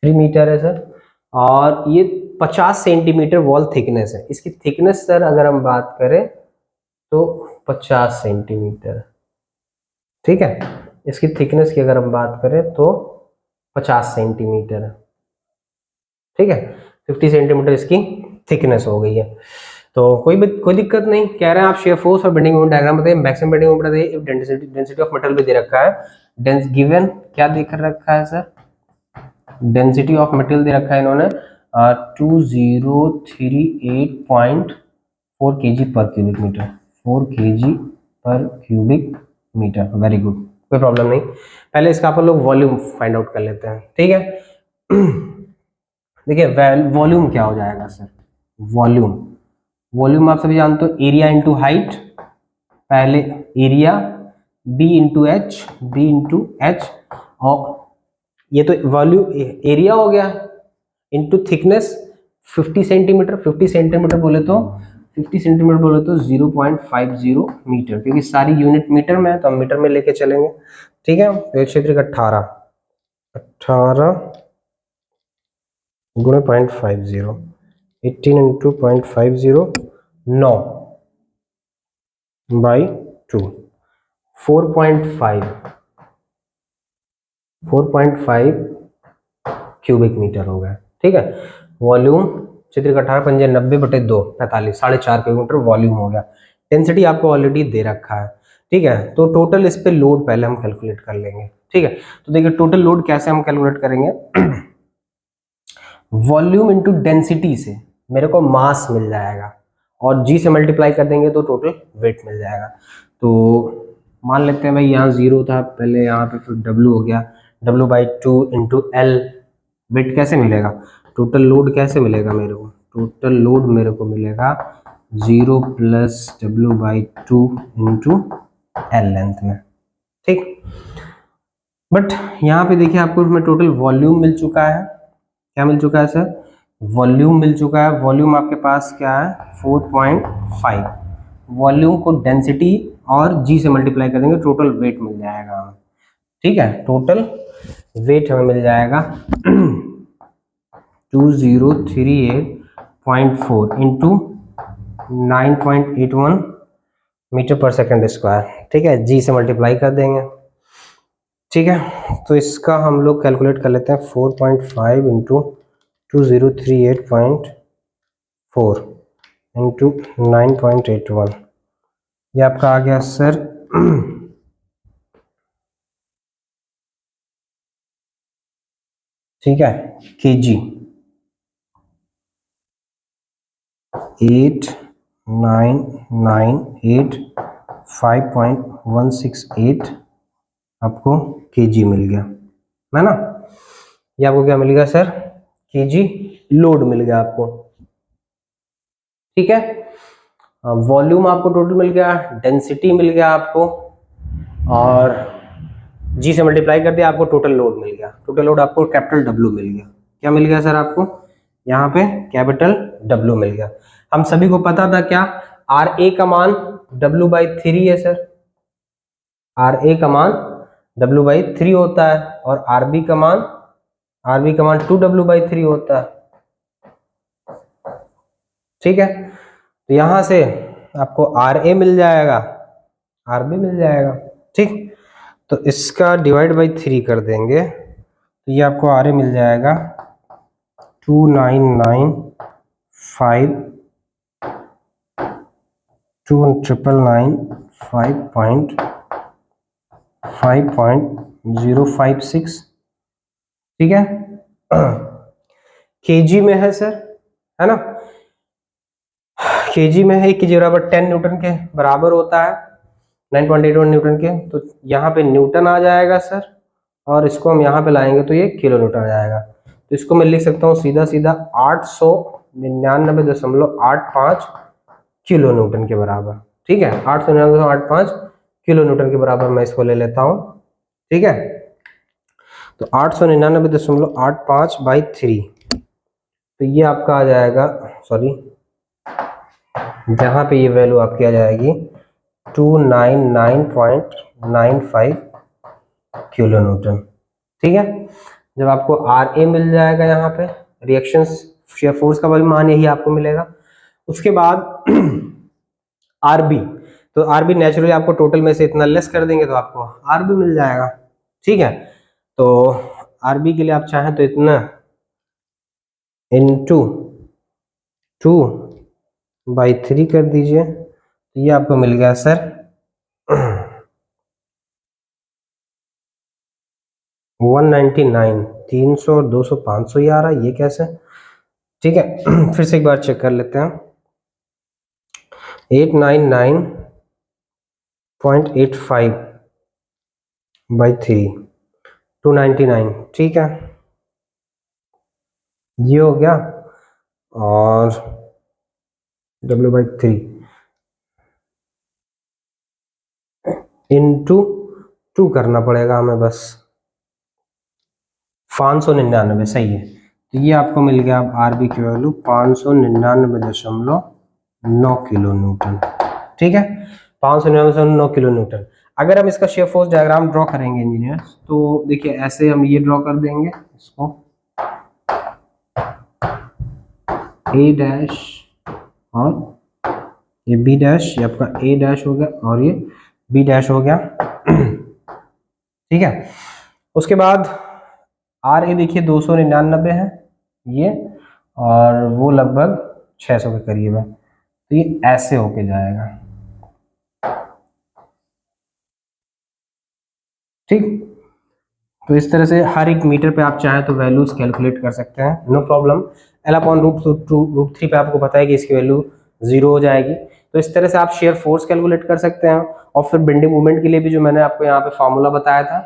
3 मीटर है सर, और ये 50 सेंटीमीटर वॉल थिकनेस है। इसकी थिकनेस सर अगर हम बात करें तो 50 सेंटीमीटर, ठीक है, इसकी थिकनेस की अगर हम बात करें तो 50 सेंटीमीटर है, ठीक है, 50 सेंटीमीटर इसकी थिकनेस हो गई है। तो कोई दिक्कत नहीं, कह रहे हैं आप शेयर फोर्स और बेंडिंग मोमेंट डायग्राम बताइए, मैक्सिमम बेंडिंग मोमेंट बताइए, इफ डेंसिटी ऑफ मेटल भी दे रखा है, गिवन क्या देकर रखा है सर, डेंसिटी ऑफ मेटल दे रखा है इन्होंने 2038.4 kg पर क्यूबिक मीटर, 4 kg पर क्यूबिक मीटर, वेरी गुड, कोई प्रॉब्लम नहीं। पहले इसका अपन लोग वॉल्यूम फाइंड आउट कर लेते हैं, ठीक है। देखिए वॉल्यूम क्या हो जाएगा सर, वॉल्यूम आप सभी जानते हो एरिया इंटू हाइट, पहले एरिया B इंटू एच, और ये तो वॉल्यूम एरिया हो गया इंटू थिकनेस 50 सेंटीमीटर, 50 सेंटीमीटर बोले तो 0.50 मीटर, क्योंकि सारी यूनिट मीटर में है तो हम मीटर में लेके चलेंगे, ठीक है। तो एक क्षेत्र का 18 गुणे 0.50, 18 इंटू 0.50, 9/2, 4.5 क्यूबिक मीटर हो गया। ठीक है, वॉल्यूम चित्र का 18 पंजे 90/2 45 4.5 किलोमीटर वॉल्यूम हो गया। डेंसिटी आपको ऑलरेडी दे रखा है। ठीक है, तो टोटल इस पे लोड पहले हम कैलकुलेट कर लेंगे। ठीक है, तो देखिए टोटल लोड कैसे हम कैलकुलेट करेंगे। वॉल्यूम इंटू डेंसिटी से मेरे को मास मिल जाएगा और जी से मल्टीप्लाई कर देंगे तो टोटल वेट मिल जाएगा। तो मान लेते हैं भाई यहाँ 0 था पहले, यहाँ पे फिर W हो गया, W/2 इंटू L। वेट कैसे मिलेगा, टोटल लोड कैसे मिलेगा मेरे को, टोटल लोड मेरे को मिलेगा 0 + W/2 इंटू L लेंथ में। ठीक, बट यहाँ पे देखिए आपको इसमें टोटल वॉल्यूम मिल चुका है। क्या मिल चुका है सर, वॉल्यूम मिल चुका है। वॉल्यूम आपके पास क्या है 4.5। वॉल्यूम को डेंसिटी और जी से मल्टीप्लाई कर देंगे, टोटल वेट मिल जाएगा हमें। ठीक है, टोटल वेट हमें मिल जाएगा 2038.4 इंटू 9.81 मीटर पर सेकेंड स्क्वायर। ठीक है, जी से मल्टीप्लाई कर देंगे। ठीक है, तो इसका हम लोग कैलकुलेट कर लेते हैं 4.5 इंटू 2038.4 इंटू 9.81, ये आपका आ गया सर ठीक है, केजी 8998.5.168 आपको केजी मिल गया है ना। ये आपको क्या मिल गया सर, केजी लोड मिल गया आपको। ठीक है, वॉल्यूम आपको टोटल मिल गया, डेंसिटी मिल गया आपको, और जी से मल्टीप्लाई कर दिया, आपको टोटल लोड मिल गया। टोटल लोड आपको कैपिटल W मिल गया। क्या मिल गया सर आपको, यहाँ पे कैपिटल W मिल गया। हम सभी को पता था क्या, RA का मान W/3 है सर, RA का मान W/3 होता है, और RB का मान 2W/3 होता है। ठीक है, तो यहां से आपको RA मिल जाएगा, RB मिल जाएगा। ठीक, तो इसका डिवाइड बाई 3 कर देंगे तो ये आपको RA मिल जाएगा 299,5.056। ठीक है, केजी में है सर, है ना। केजी में है, 1 केजी बराबर 10 न्यूटन के बराबर होता है, 9.81 न्यूटन के। तो यहाँ पे न्यूटन आ जाएगा सर, और इसको हम यहाँ पे लाएंगे तो ये किलो न्यूटन आ जाएगा। तो इसको मैं लिख सकता हूँ सीधा सीधा 899.85 किलो न्यूटन के बराबर। ठीक है, 899.85 किलो न्यूटन के बराबर मैं इसको ले लेता हूँ। ठीक है, तो 899.85/3, तो ये आपका आ जाएगा, सॉरी जहाँ पे ये वैल्यू आपकी आ जाएगी 299.95 किलो न्यूटन। ठीक है, जब आपको RA मिल जाएगा, यहाँ पे रिएक्शन शेयर फोर्स का मान यही आपको मिलेगा। उसके बाद RB, तो RB नेचुरली आपको टोटल में से इतना लेस कर देंगे तो आपको RB मिल जाएगा। ठीक है, तो RB के लिए आप चाहें तो इतना इंटू 2/3 कर दीजिए, तो ये आपको मिल गया सर 199, 300, 200, 500 ही आ रहा है, ये कैसे। ठीक है, फिर से एक बार चेक कर लेते हैं, 899.85/3 299। ठीक है, ये हो गया, और W/3 इंटू 2 करना पड़ेगा हमें, बस 599, सही है। तो ये आपको मिल गया अब RB की वैल्यू 599.9 किलो न्यूटन। ठीक है, 599.9 किलो न्यूटन। अगर हम इसका शेयर फोर्स डायग्राम ड्रॉ करेंगे इंजीनियर्स, तो देखिए ऐसे हम ये ड्रॉ कर देंगे इसको, A डैश और ये B डैश, ये आपका A डैश हो गया और ये B डैश हो गया। ठीक है। उसके बाद आर ए देखिए 299 है ये, और वो लगभग 600 के करीब है, तो ये ऐसे होके जाएगा। ठीक, तो इस तरह से हर एक मीटर पे आप चाहें तो वैल्यूज कैलकुलेट कर सकते हैं, no problem. L upon root three पे आपको पता है कि इसकी वैल्यू 0 हो जाएगी। तो इस तरह से आप शेयर फोर्स कैलकुलेट कर सकते हैं। और फिर बेंडिंग मूवमेंट के लिए भी जो मैंने आपको यहाँ पे फॉर्मूला बताया था,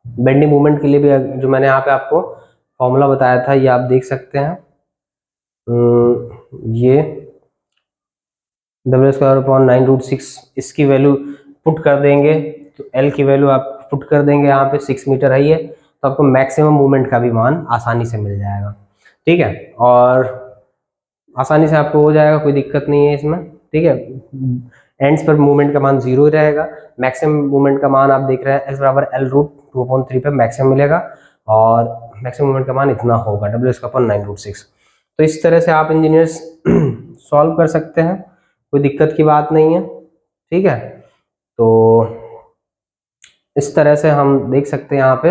बेंडिंग मूवमेंट के लिए भी जो मैंने यहाँ पे आपको फॉर्मूला बताया था, ये आप देख सकते हैं। ये डब्ल्यू स्क्वायर अपॉन 9√6, इसकी वैल्यू पुट कर देंगे तो एल की वैल्यू आप पुट कर देंगे यहाँ पे, 6 मीटर है ये, तो आपको मैक्सिमम मूवमेंट का भी मान आसानी से मिल जाएगा। ठीक है, और आसानी से आपको हो जाएगा, कोई दिक्कत नहीं है इसमें। ठीक है, एंड्स पर मूवमेंट का मान 0 ही रहेगा। मैक्सिमम मूवमेंट का मान आप देख रहे हैं एस बराबर L√2/3 पे मैक्सिमम मिलेगा, और मैक्सिमम मूवमेंट का मान इतना होगा W/9√6। तो इस तरह से आप इंजीनियर्स सॉल्व कर सकते हैं, कोई दिक्कत की बात नहीं है। ठीक है, तो इस तरह से हम देख सकते हैं, यहाँ पे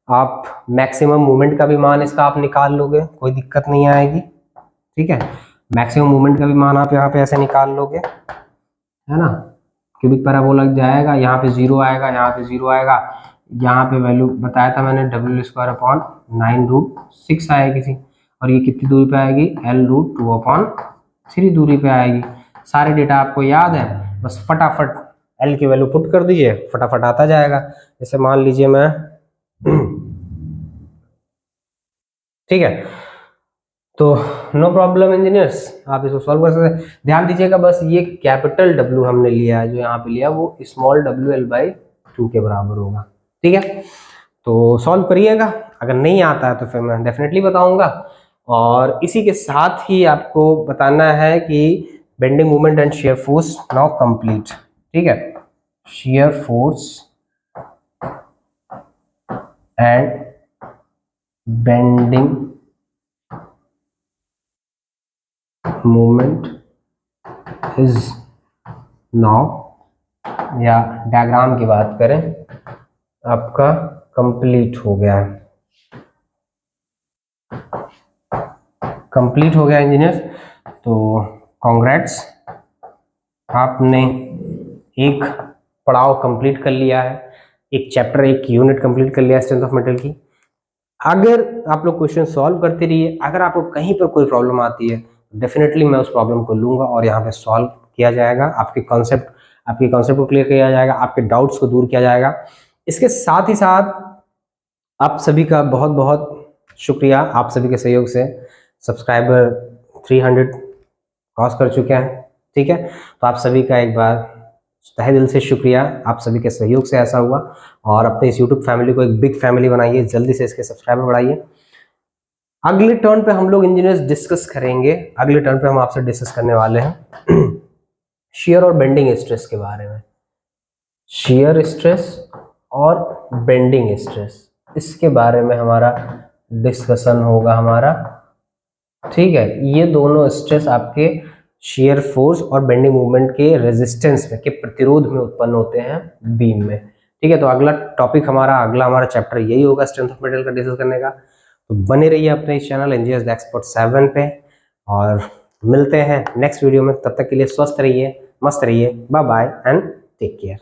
आप मैक्सिमम मूवमेंट का भी मान इसका आप निकाल लोगे, कोई दिक्कत नहीं आएगी। ठीक है, मैक्सिमम मूवमेंट का भी मान आप यहाँ पे ऐसे निकाल लोगे, है ना। क्यूबिक पैराबोला जाएगा, यहाँ पे 0 आएगा, यहाँ पे 0 आएगा, यहाँ पे वैल्यू बताया था मैंने W² अपॉन 9√6 आएगी थी, और ये कितनी दूरी पे आएगी, L√2/3 दूरी पे आएगी। सारे डेटा आपको याद है, बस फटाफट एल की वैल्यू पुट कर दीजिए, फटाफट आता जाएगा। जैसे मान लीजिए मैं ठीक है, तो नो प्रॉब्लम इंजीनियर्स, आप इसको सॉल्व कर सकते हैं। ध्यान दीजिएगा बस, ये कैपिटल W हमने लिया है, जो यहाँ पे लिया वो स्मॉल WL/2 के बराबर होगा। ठीक है, तो सॉल्व करिएगा, अगर नहीं आता है तो फिर मैं डेफिनेटली बताऊंगा। और इसी के साथ ही आपको बताना है कि bending moment and shear force now complete. ठीक है, shear force and bending moment is now, या डायग्राम की बात करें, आपका कंप्लीट हो गया है, कंप्लीट हो गया इंजीनियर। तो कॉन्ग्रेट्स, आपने एक पड़ाव कंप्लीट कर लिया है, एक चैप्टर, एक यूनिट कंप्लीट कर लिया स्ट्रेंथ ऑफ मेटल की। अगर आप लोग क्वेश्चन सॉल्व करते रहिए, अगर आपको कहीं पर कोई प्रॉब्लम आती है डेफिनेटली मैं उस प्रॉब्लम को लूंगा और यहाँ पे सॉल्व किया जाएगा, आपके कॉन्सेप्ट को क्लियर किया जाएगा, आपके डाउट्स को दूर किया जाएगा। इसके साथ ही साथ आप सभी का बहुत बहुत शुक्रिया, आप सभी के सहयोग से सब्सक्राइबर 300 क्रॉस कर चुके हैं। ठीक है, तो आप सभी का एक बार तहे दिल से शुक्रिया, आप सभी के सहयोग से ऐसा हुआ। और अपने इस यूट्यूब फैमिली को एक बिग फैमिली बनाइए, जल्दी से इसके सब्सक्राइबर बढ़ाइए। अगले टर्न पे हम लोग इंजीनियर्स डिस्कस करेंगे, अगले टर्न पे हम आपसे डिस्कस करने वाले हैं शेयर और बेंडिंग स्ट्रेस के बारे में, शेयर स्ट्रेस और बेंडिंग स्ट्रेस, इसके बारे में हमारा डिस्कशन होगा हमारा। ठीक है, ये दोनों स्ट्रेस आपके शेयर फोर्स और बेंडिंग मूवमेंट के रेजिस्टेंस में, के प्रतिरोध में उत्पन्न होते हैं बीम में। ठीक है, तो अगला टॉपिक अगला हमारा चैप्टर यही होगा स्ट्रेंथ ऑफ मेटल का डिस्कस करने का। तो बने रहिए अपने इस चैनल इंजीनियर्स द एक्सपर्ट 7 पे, और मिलते हैं नेक्स्ट वीडियो में। तब तक के लिए स्वस्थ रहिए, मस्त रहिए, bye bye and take care.